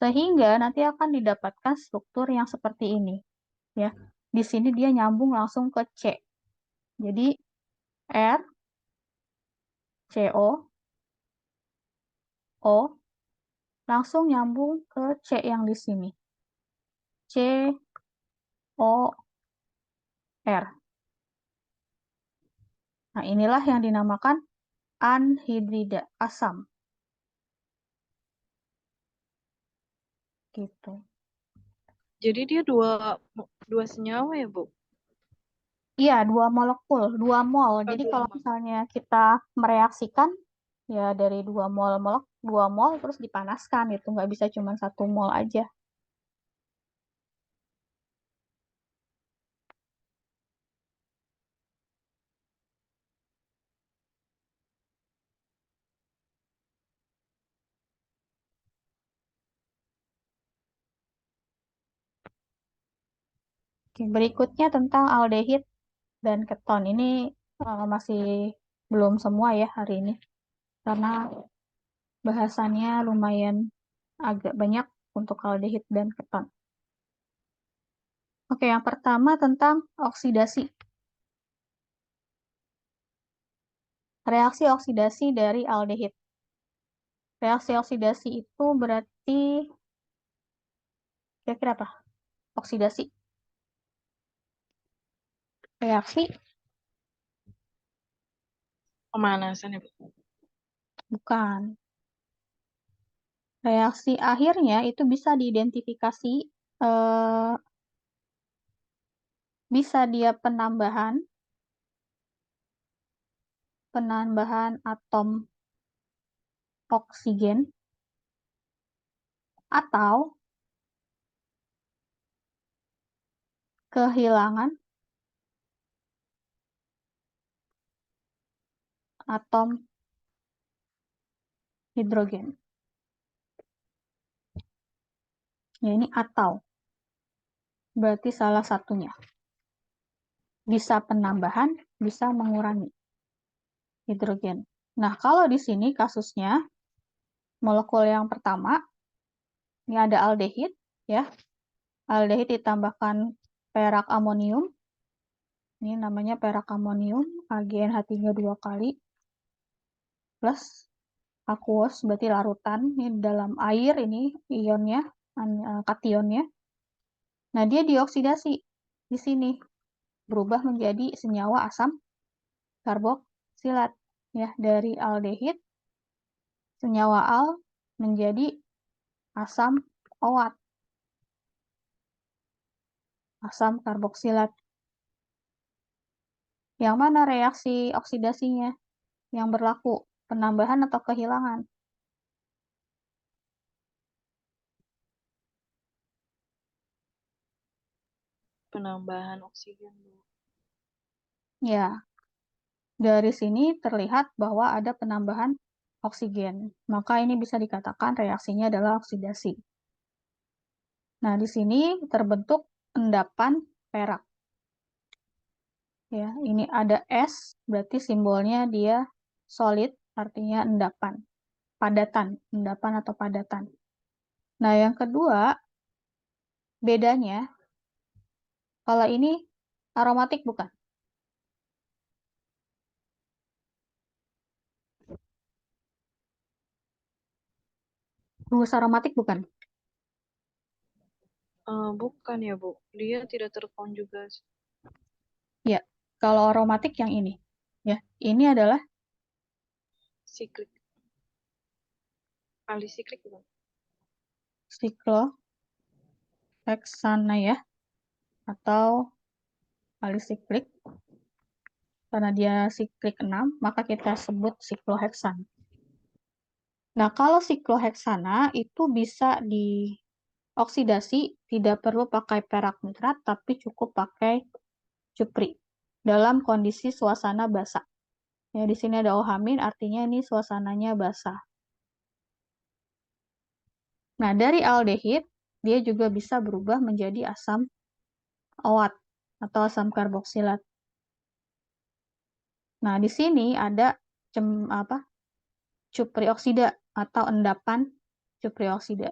Sehingga nanti akan didapatkan struktur yang seperti ini. Ya, di sini dia nyambung langsung ke C. Jadi R, CO, O, langsung nyambung ke C yang di sini. C, O, R. Nah, inilah yang dinamakan anhidrida asam. Gitu. Jadi dia dua senyawa ya, Bu? Iya, 2 molekul, 2 mol. Jadi 2 kalau mol. misalnya kita mereaksikan, ya dari 2 mol terus dipanaskan, itu nggak bisa cuma 1 mol aja. Oke, berikutnya tentang aldehid dan keton. Ini masih belum semua ya hari ini, karena bahasannya lumayan agak banyak untuk aldehid dan keton. Oke, yang pertama tentang oksidasi. Reaksi oksidasi dari aldehid. Reaksi oksidasi itu berarti kira-kira apa? Oksidasi. Reaksi Pemanasan ya, Bu? bukan. Reaksi akhirnya itu bisa diidentifikasi, bisa dia penambahan atom oksigen atau kehilangan atom hidrogen. Ya, ini atau. Berarti salah satunya. Bisa penambahan, bisa mengurangi hidrogen. Nah, kalau di sini kasusnya, molekul yang pertama, ini ada aldehid, ya. Aldehid ditambahkan perak amonium. Ini namanya perak amonium, AgNH3 2 kali. Plus aqueous, berarti larutan. Ini dalam air, ini ionnya, kationnya. Nah, dia dioksidasi di sini. Berubah menjadi senyawa asam karboksilat. Ya, dari aldehid, senyawa al menjadi asam OAT. Asam karboksilat. Yang mana reaksi oksidasinya yang berlaku? Penambahan atau kehilangan? Penambahan oksigen, Bu. Ya, dari sini terlihat bahwa ada penambahan oksigen. Maka ini bisa dikatakan reaksinya adalah oksidasi. Nah, di sini terbentuk endapan perak. Ya, ini ada S, berarti simbolnya dia solid, artinya endapan. Padatan, endapan atau padatan. Nah, yang kedua, bedanya, kalau ini aromatik bukan? Rumus aromatik bukan? Bukan ya, Bu. Dia tidak terkonjugasi. Ya, kalau aromatik yang ini. Ya, ini adalah Siklik. Alisiklik bukan? sikloheksana ya, atau alisiklik. Karena dia siklik 6, maka kita sebut sikloheksan. Nah, kalau sikloheksana itu bisa dioksidasi, tidak perlu pakai perak nitrat, tapi cukup pakai cupri dalam kondisi suasana basah. Ya, di sini ada OH-, artinya ini suasananya basah. Nah, dari aldehid, dia juga bisa berubah menjadi asam OAT atau asam karboksilat. Nah, di sini ada cupri oksida atau endapan cupri oksida.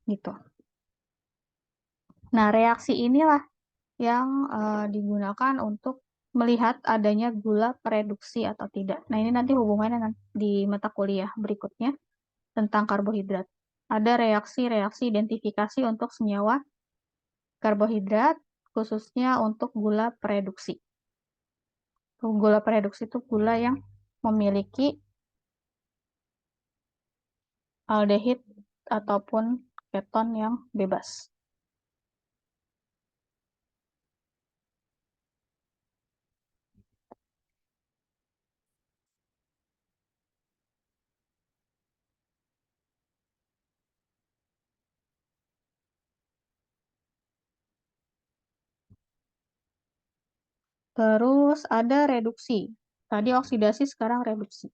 Gitu. Nah, reaksi inilah yang digunakan untuk melihat adanya gula pereduksi atau tidak. Nah, ini nanti hubungannya di mata kuliah berikutnya tentang karbohidrat. Ada reaksi-reaksi identifikasi untuk senyawa karbohidrat, khususnya untuk gula pereduksi. Gula pereduksi itu gula yang memiliki aldehid ataupun keton yang bebas. Terus ada reduksi. Tadi oksidasi, sekarang reduksi.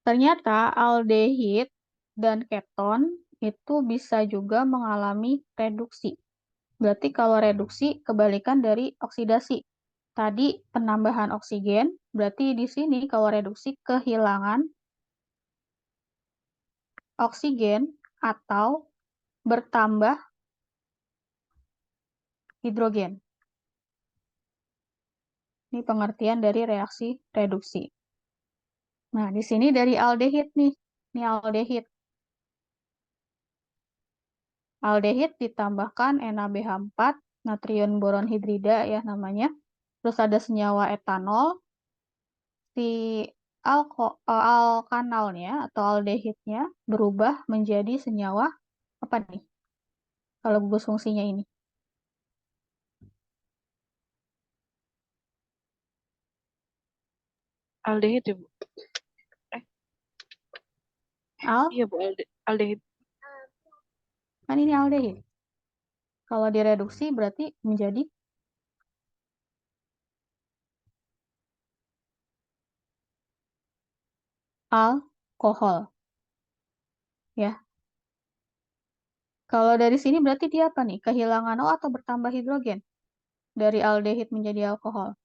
Ternyata aldehid dan keton itu bisa juga mengalami reduksi. Berarti kalau reduksi kebalikan dari oksidasi. Tadi penambahan oksigen, berarti di sini kalau reduksi kehilangan oksigen atau bertambah hidrogen. Ini pengertian dari reaksi reduksi. Nah, di sini dari aldehid nih. Ini aldehid. Aldehid ditambahkan NaBH4, natrium boron hidrida ya namanya. Terus ada senyawa etanol. Si alkanalnya atau aldehidnya berubah menjadi senyawa apa nih? Kalau gugus fungsinya ini. Aldehid ya, Bu? Al, Iya, Bu, aldehid. kan ini aldehid. Kalau direduksi berarti menjadi alkohol. Ya. Kalau dari sini berarti dia apa nih? Kehilangan O atau bertambah hidrogen? Dari aldehid menjadi alkohol.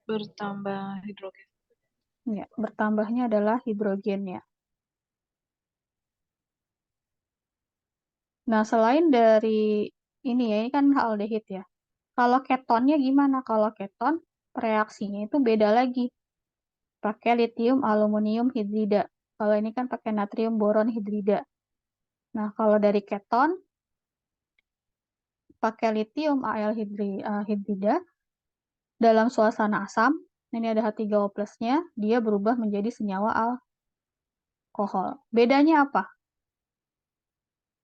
Bertambah hidrogen. Ya, bertambahnya adalah hidrogen ya. Nah, selain dari ini ya, ini kan aldehid ya. Kalau ketonnya gimana? Kalau keton reaksinya itu beda lagi. Pakai litium aluminium hidrida. Kalau ini kan pakai natrium boron hidrida. Nah, kalau dari keton pakai litium Al hidrida dalam suasana asam, ini ada H3O plusnya, dia berubah menjadi senyawa alkohol. Bedanya apa?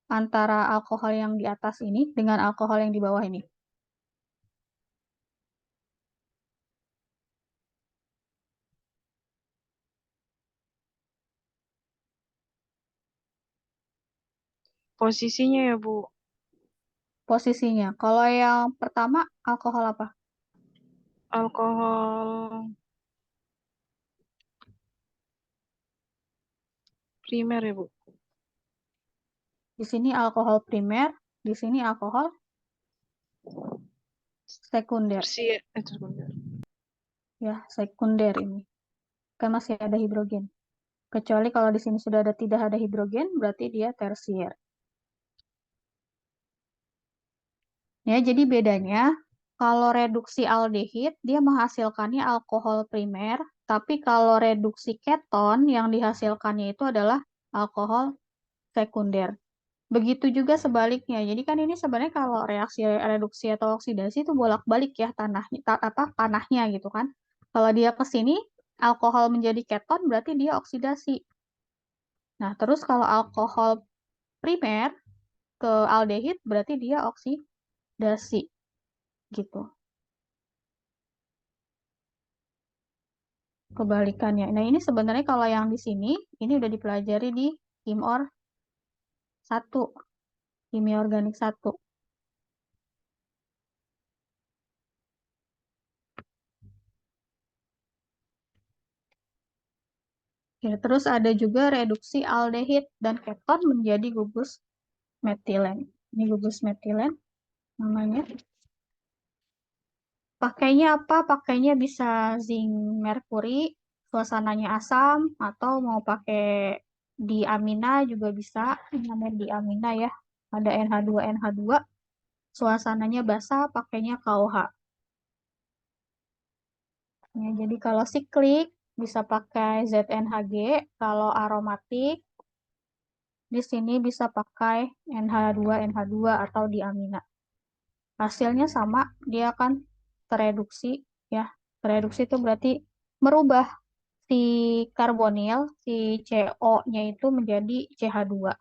Antara alkohol yang di atas ini dengan alkohol yang di bawah ini. Posisinya ya, Bu. Posisinya. Kalau yang pertama, alkohol apa? Alkohol primer ya, Bu. Di sini alkohol primer, di sini alkohol sekunder. Sekunder. Ya, sekunder ini. Kan masih ada hidrogen. Kecuali kalau di sini sudah tidak ada hidrogen, berarti dia tersier. Ya, jadi bedanya kalau reduksi aldehid dia menghasilkannya alkohol primer, tapi kalau reduksi keton yang dihasilkannya itu adalah alkohol sekunder. Begitu juga sebaliknya. Jadi kan ini sebenarnya kalau reaksi reduksi atau oksidasi itu bolak-balik ya panahnya gitu kan. Kalau dia ke sini alkohol menjadi keton berarti dia oksidasi. Nah, terus kalau alkohol primer ke aldehid berarti dia oksidasi gitu. Kebalikannya. Nah, ini sebenarnya kalau yang di sini ini udah dipelajari di Kimor 1, kimia organik 1. Oke, terus ada juga reduksi aldehid dan keton menjadi gugus metilen. Ini gugus metilen namanya. Pakainya apa? Pakainya bisa zinc merkuri, suasananya asam, atau mau pakai diamina juga bisa. Ini namanya diamina ya. Ada NH2, NH2. Suasananya basah, pakainya KOH. Ya, jadi kalau siklik bisa pakai ZNHG, kalau aromatik di sini bisa pakai NH2, NH2 atau diamina. Hasilnya sama, dia akan tereduksi ya. Tereduksi itu berarti merubah si karbonil, si CO-nya itu menjadi CH2.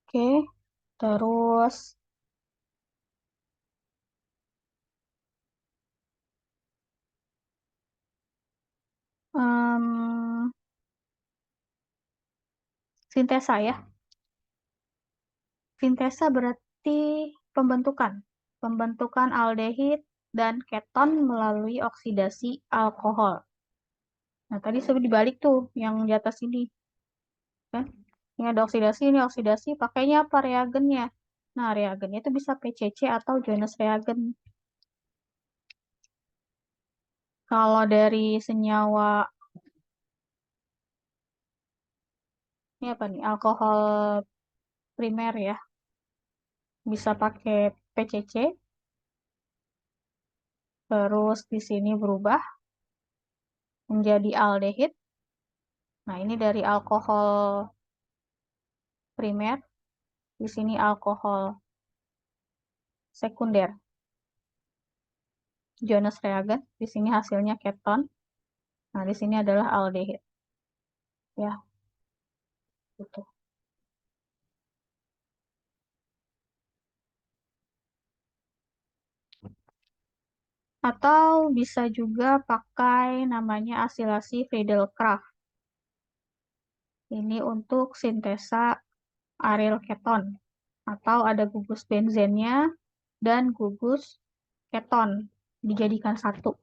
Oke, terus em, sintesa ya. Sintesa berarti pembentukan. Pembentukan aldehid dan keton melalui oksidasi alkohol. Nah, tadi sudah dibalik tuh yang di atas ini. Kan? Ini ada oksidasi, ini oksidasi. Pakainya apa reagennya? Nah, reagennya itu bisa PCC atau Jones reagen. Kalau dari senyawa, ini apa nih? Alkohol primer ya. Bisa pakai PCC. Terus di sini berubah menjadi aldehid. Nah, ini dari alkohol primer. Di sini alkohol sekunder. Jones reagen. Di sini hasilnya keton. Nah, di sini adalah aldehid. Ya, gitu. Atau bisa juga pakai namanya asilasi Friedel-Crafts. Ini untuk sintesa aryl keton. Atau ada gugus benzennya dan gugus keton dijadikan satu.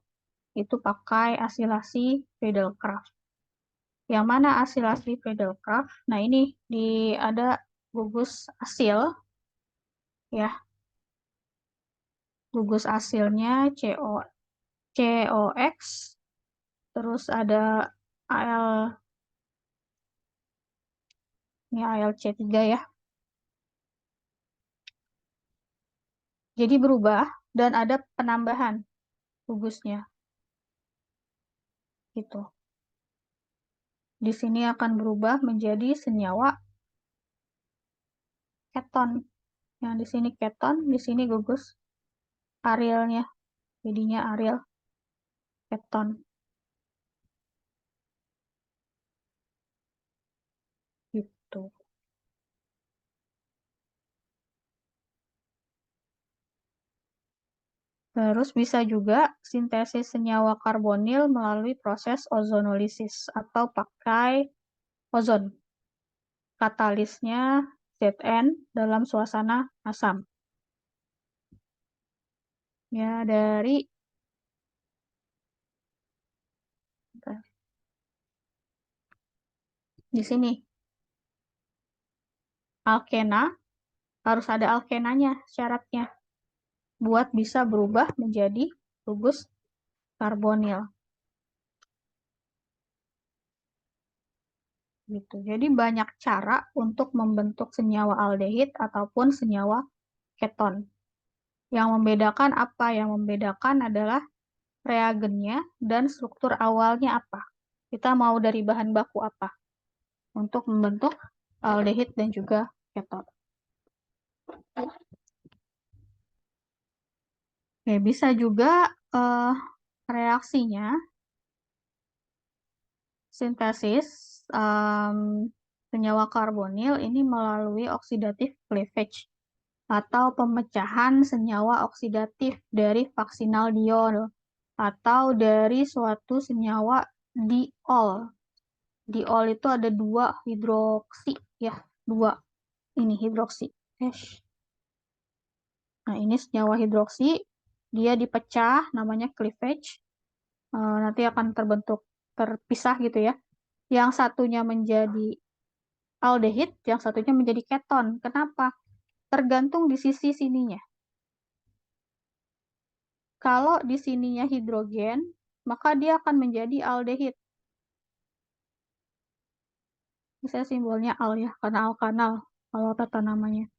Itu pakai asilasi Friedel-Crafts. Yang mana asilasi Friedel-Crafts? Nah, ini ada gugus asil ya. Gugus asilnya COX, terus ada AL, ini ALC3 ya. Jadi berubah dan ada penambahan gugusnya. Gitu. Di sini akan berubah menjadi senyawa keton. Yang di sini keton, di sini gugus arilnya. Jadinya aril keton. Gitu. Terus bisa juga sintesis senyawa karbonil melalui proses ozonolisis atau pakai ozon. Katalisnya Zn dalam suasana asam. Ya, dari di sini alkena harus ada alkenanya syaratnya buat bisa berubah menjadi gugus karbonil. Gitu. Jadi banyak cara untuk membentuk senyawa aldehid ataupun senyawa keton. Yang membedakan apa? Yang membedakan adalah reagennya dan struktur awalnya apa. Kita mau dari bahan baku apa untuk membentuk aldehid dan juga keton. Oke, bisa juga reaksinya sintesis senyawa karbonil ini melalui oxidative cleavage atau pemecahan senyawa oksidatif dari vaksinal diol atau dari suatu senyawa diol. Diol itu ada dua hidroksi ya, dua ini hidroksi. Nah, ini senyawa hidroksi dia dipecah, namanya cleavage. Nanti akan terpisah gitu ya. Yang satunya menjadi aldehid, yang satunya menjadi keton. Kenapa? Tergantung di sisi sininya. Kalau di sininya hidrogen, maka dia akan menjadi aldehid. Misalnya simbolnya al ya, karena alkanal, kalau tata namanya.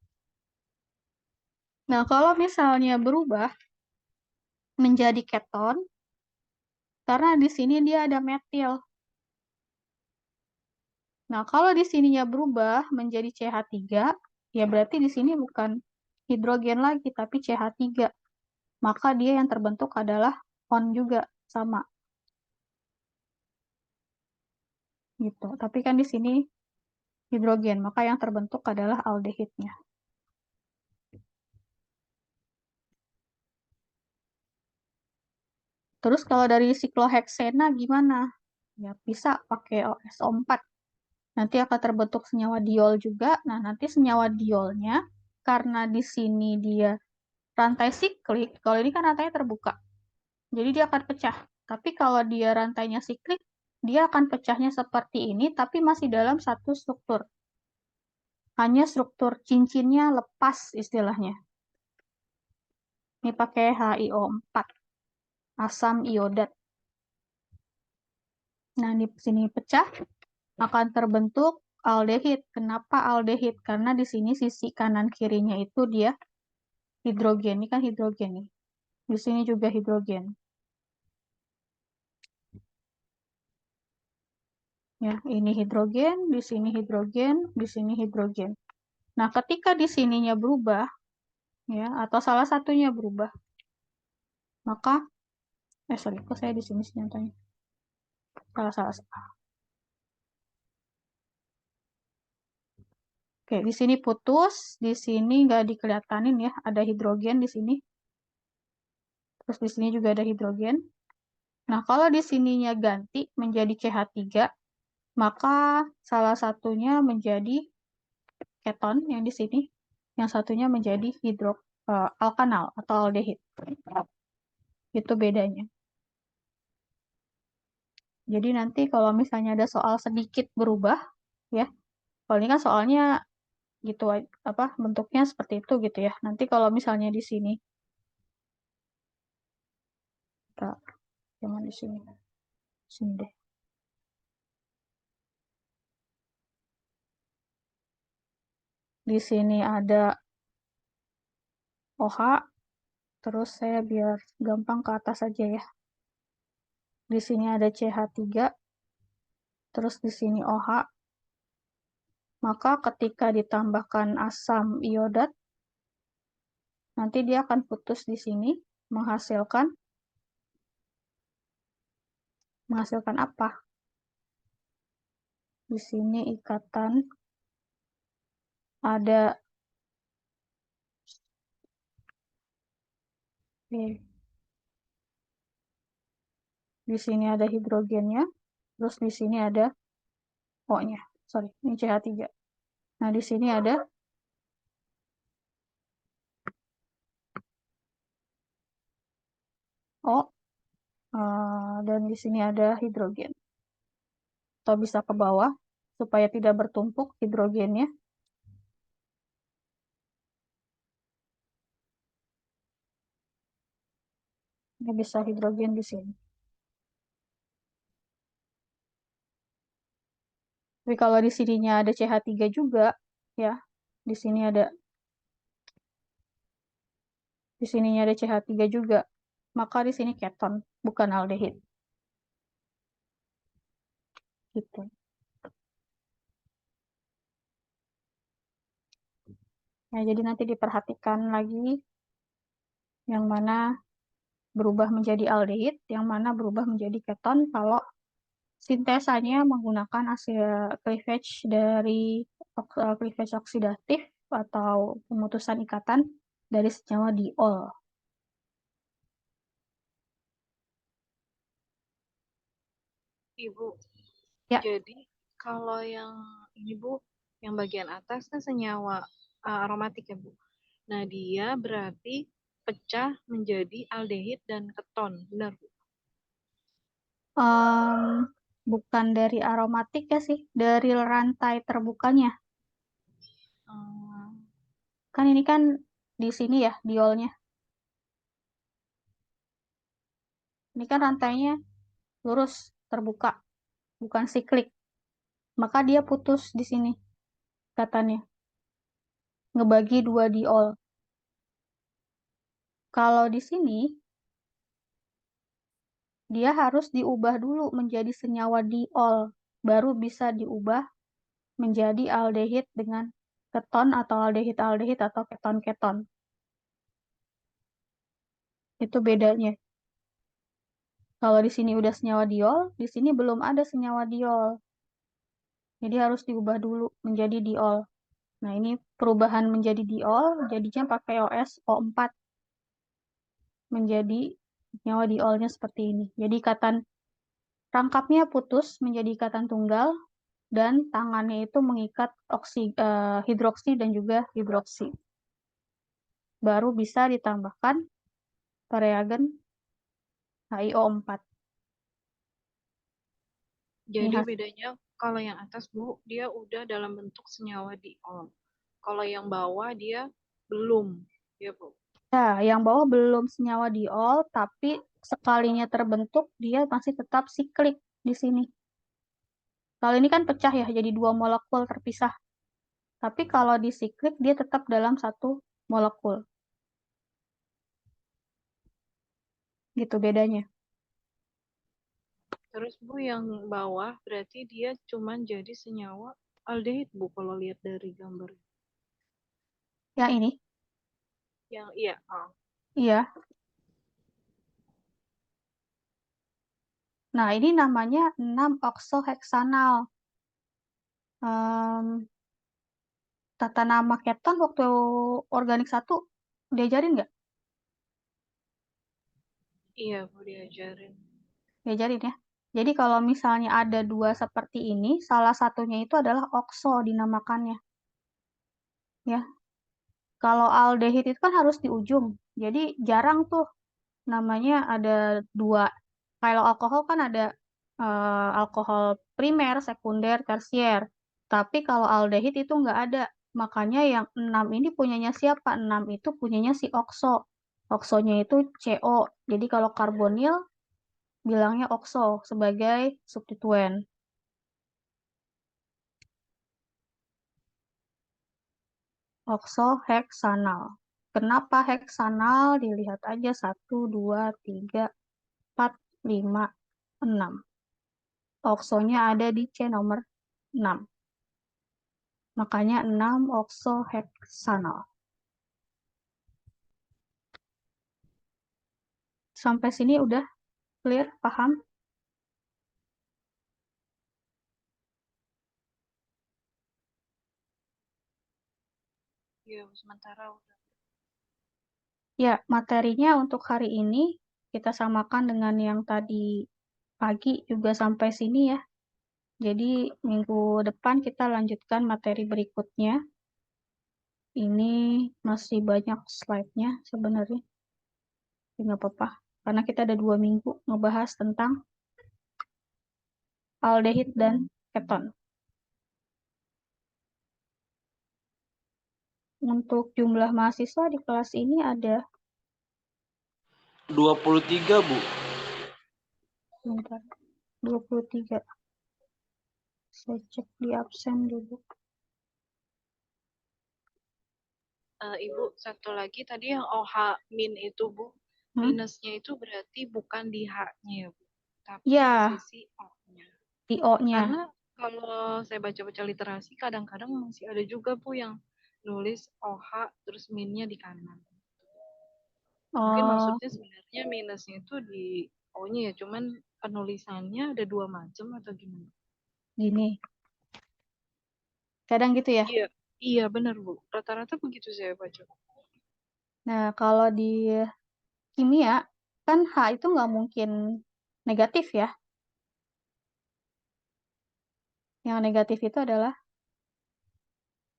Nah, kalau misalnya berubah menjadi keton, karena di sini dia ada metil. Nah, kalau di sininya berubah menjadi CH3, ya berarti di sini bukan hidrogen lagi, tapi CH3. Maka dia yang terbentuk adalah on juga, sama. Gitu. Tapi kan di sini hidrogen, maka yang terbentuk adalah aldehidnya. Terus kalau dari sikloheksena gimana? Ya bisa pakai SO4. Nanti akan terbentuk senyawa diol juga. Nah, nanti senyawa diolnya, karena di sini dia rantai siklik, kalau ini kan rantainya terbuka. Jadi dia akan pecah. Tapi kalau dia rantainya siklik, dia akan pecahnya seperti ini, tapi masih dalam satu struktur. Hanya struktur cincinnya lepas istilahnya. Ini pakai HiO4, asam iodat. Nah, di sini pecah, akan terbentuk aldehid. Kenapa aldehid? Karena di sini sisi kanan kirinya itu dia hidrogen. Ini kan hidrogen nih. Di sini juga hidrogen. Ya, ini hidrogen, di sini hidrogen, di sini hidrogen. Nah, ketika di sininya berubah, ya, atau salah satunya berubah, maka, sorry, kok saya di sini nyatanya. Salah. Oke, di sini putus, di sini nggak dikelihatanin ya, ada hidrogen di sini. Terus di sini juga ada hidrogen. Nah, kalau di sininya ganti menjadi CH3, maka salah satunya menjadi keton yang di sini, yang satunya menjadi alkanal atau aldehid. Itu bedanya. Jadi nanti kalau misalnya ada soal sedikit berubah, ya, kalau ini kan soalnya gitu apa bentuknya seperti itu gitu ya. Nanti kalau misalnya di sini, jangan di sini, sini deh. Di sini ada OH, terus saya biar gampang ke atas aja ya. Di sini ada CH3, terus di sini OH. Maka ketika ditambahkan asam iodat, nanti dia akan putus di sini, menghasilkan apa? Di sini ikatan ada di sini ada hidrogennya, terus di sini ada O-nya. Sorry, ini CH3. Nah, di sini ada O, dan di sini ada hidrogen. Atau bisa ke bawah, supaya tidak bertumpuk hidrogennya. Ini bisa hidrogen di sini. Tapi kalau di sininya ada CH3 juga, ya, di sini ada CH3 juga, maka di sini keton, bukan aldehid. Gitu. Ya, jadi nanti diperhatikan lagi yang mana berubah menjadi aldehid, yang mana berubah menjadi keton kalau sintesanya menggunakan hasil cleavage dari cleavage oksidatif atau pemutusan ikatan dari senyawa diol. Ibu, Ya. jadi kalau yang ini Bu, yang bagian atas kan senyawa aromatik ya Bu. Nah dia berarti pecah menjadi aldehid dan keton. Benar, Bu? Bukan dari aromatik ya sih, dari rantai terbukanya. Hmm, Kan ini kan di sini ya diolnya. Ini kan rantainya lurus terbuka, bukan siklik. Maka dia putus di sini katanya. Ngebagi dua diol. Kalau di sini dia harus diubah dulu menjadi senyawa diol, baru bisa diubah menjadi aldehid dengan keton atau aldehid-aldehid atau keton-keton. Itu bedanya. Kalau di sini udah senyawa diol, di sini belum ada senyawa diol. Jadi harus diubah dulu menjadi diol. Nah, ini perubahan menjadi diol, jadinya pakai OS O4 menjadi senyawa diolnya seperti ini. Jadi ikatan rangkapnya putus menjadi ikatan tunggal dan tangannya itu mengikat hidroksi dan juga hidroksi. Baru bisa ditambahkan reagen HiO4. Jadi bedanya kalau yang atas, Bu, dia udah dalam bentuk senyawa diol. Kalau yang bawah dia belum, ya, Bu. Ya, yang bawah belum senyawa diol, tapi sekalinya terbentuk dia masih tetap siklik di sini. Kalau ini kan pecah ya, jadi dua molekul terpisah. Tapi kalau di siklik dia tetap dalam satu molekul. Gitu bedanya. Terus, Bu, yang bawah berarti dia cuman jadi senyawa aldehid, Bu, kalau lihat dari gambar. Yang ini, Yang iya, iya. Nah, ini namanya 6-oksoheksanal. Tata nama keton waktu organik 1 diajarin nggak? iya, Bu, diajarin. Diajarin ya. Jadi kalau misalnya ada dua seperti ini, salah satunya itu adalah okso dinamakannya. Ya, kalau aldehid itu kan harus di ujung. Jadi jarang tuh namanya ada dua. Kalau alkohol kan ada alkohol primer, sekunder, tersier. Tapi kalau aldehid itu nggak ada. Makanya yang 6 ini punyanya siapa? 6 itu punyanya si okso. Oksonya itu CO. Jadi kalau karbonil bilangnya okso sebagai substituen. Oksoheksanal. Kenapa heksanal? Dilihat aja 1, 2, 3, 4, 5, 6. Oksonya ada di C nomor 6. Makanya 6 oksoheksanal. Sampai sini udah clear, paham? Iya, sementara udah. Ya, materinya untuk hari ini kita samakan dengan yang tadi pagi juga sampai sini ya. Jadi minggu depan kita lanjutkan materi berikutnya. Ini masih banyak slide-nya sebenarnya. Nggak apa-apa. Karena kita ada 2 minggu ngebahas tentang aldehid dan keton. Untuk jumlah mahasiswa di kelas ini ada 23, Bu. bentar, 23. Saya cek di absen dulu. Ibu, satu lagi tadi yang OH min itu, Bu. Minusnya itu berarti bukan di H-nya ya, Bu. Tapi Ya. di sisi O-nya. Di O-nya. Karena kalau saya baca-baca literasi, kadang-kadang masih ada juga, Bu, yang nulis OH terus minnya di kanan. Mungkin maksudnya sebenarnya minusnya itu di O-nya ya, cuman penulisannya ada 2 macam atau gimana? Gini. Kadang gitu ya? Iya, iya benar, Bu. Rata-rata begitu saya baca. Nah, kalau di kimia, kan H itu nggak mungkin negatif ya. Yang negatif itu adalah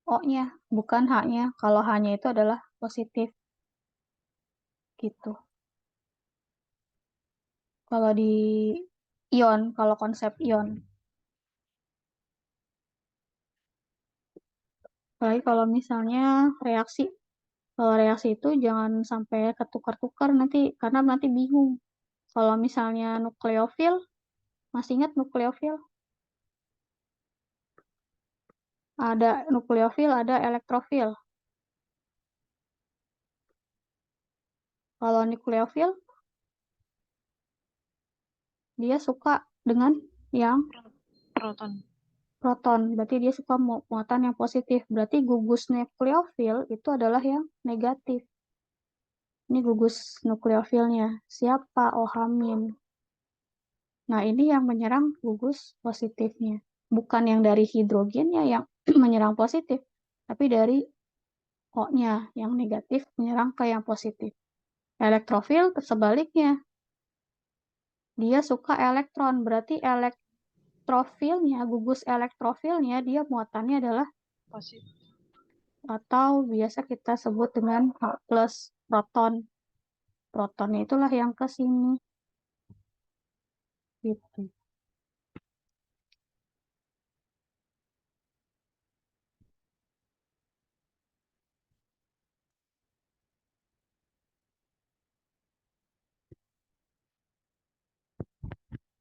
O-nya, bukan H-nya. Kalau H-nya itu adalah positif. gitu. Kalau di ion, kalau konsep ion. Apalagi kalau misalnya reaksi. Kalau reaksi itu jangan sampai ketukar-tukar nanti, karena nanti bingung. Kalau misalnya nukleofil, masih ingat nukleofil? Ada nukleofil, ada elektrofil. Kalau nukleofil, dia suka dengan yang Proton. proton. Berarti dia suka muatan yang positif. Berarti gugus nukleofil itu adalah yang negatif. Ini gugus nukleofilnya. Siapa? OH-. Nah, ini yang menyerang gugus positifnya. Bukan yang dari hidrogennya yang menyerang positif, tapi dari O-nya yang negatif menyerang ke yang positif. Elektrofil sebaliknya. Dia suka elektron, berarti elektrofilnya, gugus elektrofilnya, dia muatannya adalah Positif. atau biasa kita sebut dengan H+ proton. Protonnya itulah yang ke sini. Gitu.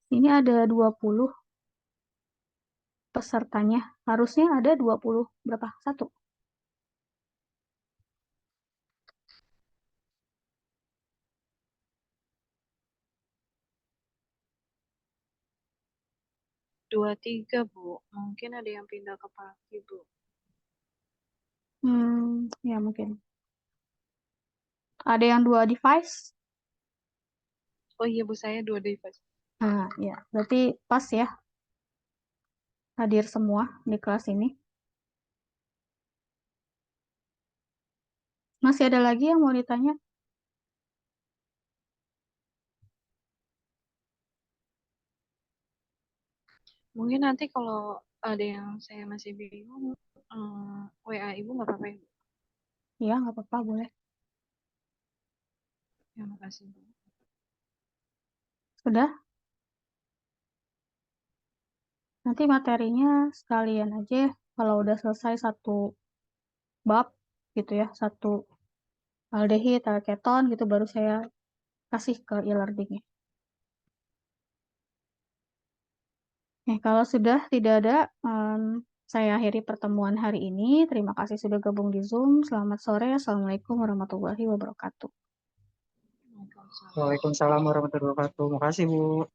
Ini ada 20 pesertanya. Harusnya ada 20 berapa? 1. Dua, tiga, Bu. Mungkin ada yang pindah ke pagi, Bu. Ya mungkin. Ada yang 2 device? Oh iya, Bu, saya 2 device. Nah, ya. Berarti pas ya. Hadir semua di kelas ini. Masih ada lagi yang mau ditanya? Mungkin nanti kalau ada yang saya masih bingung, WA Ibu nggak apa-apa ya, Bu? Iya, nggak apa-apa, boleh. Ya, makasih, Bu. Sudah? Nanti materinya sekalian aja. Kalau udah selesai satu bab, gitu ya, satu aldehid, alketon, gitu, baru saya kasih ke e-learning-nya. Kalau sudah tidak ada, saya akhiri pertemuan hari ini. Terima kasih sudah gabung di Zoom. Selamat sore. Assalamualaikum warahmatullahi wabarakatuh. Waalaikumsalam. Waalaikumsalam warahmatullahi wabarakatuh. Makasih, Bu.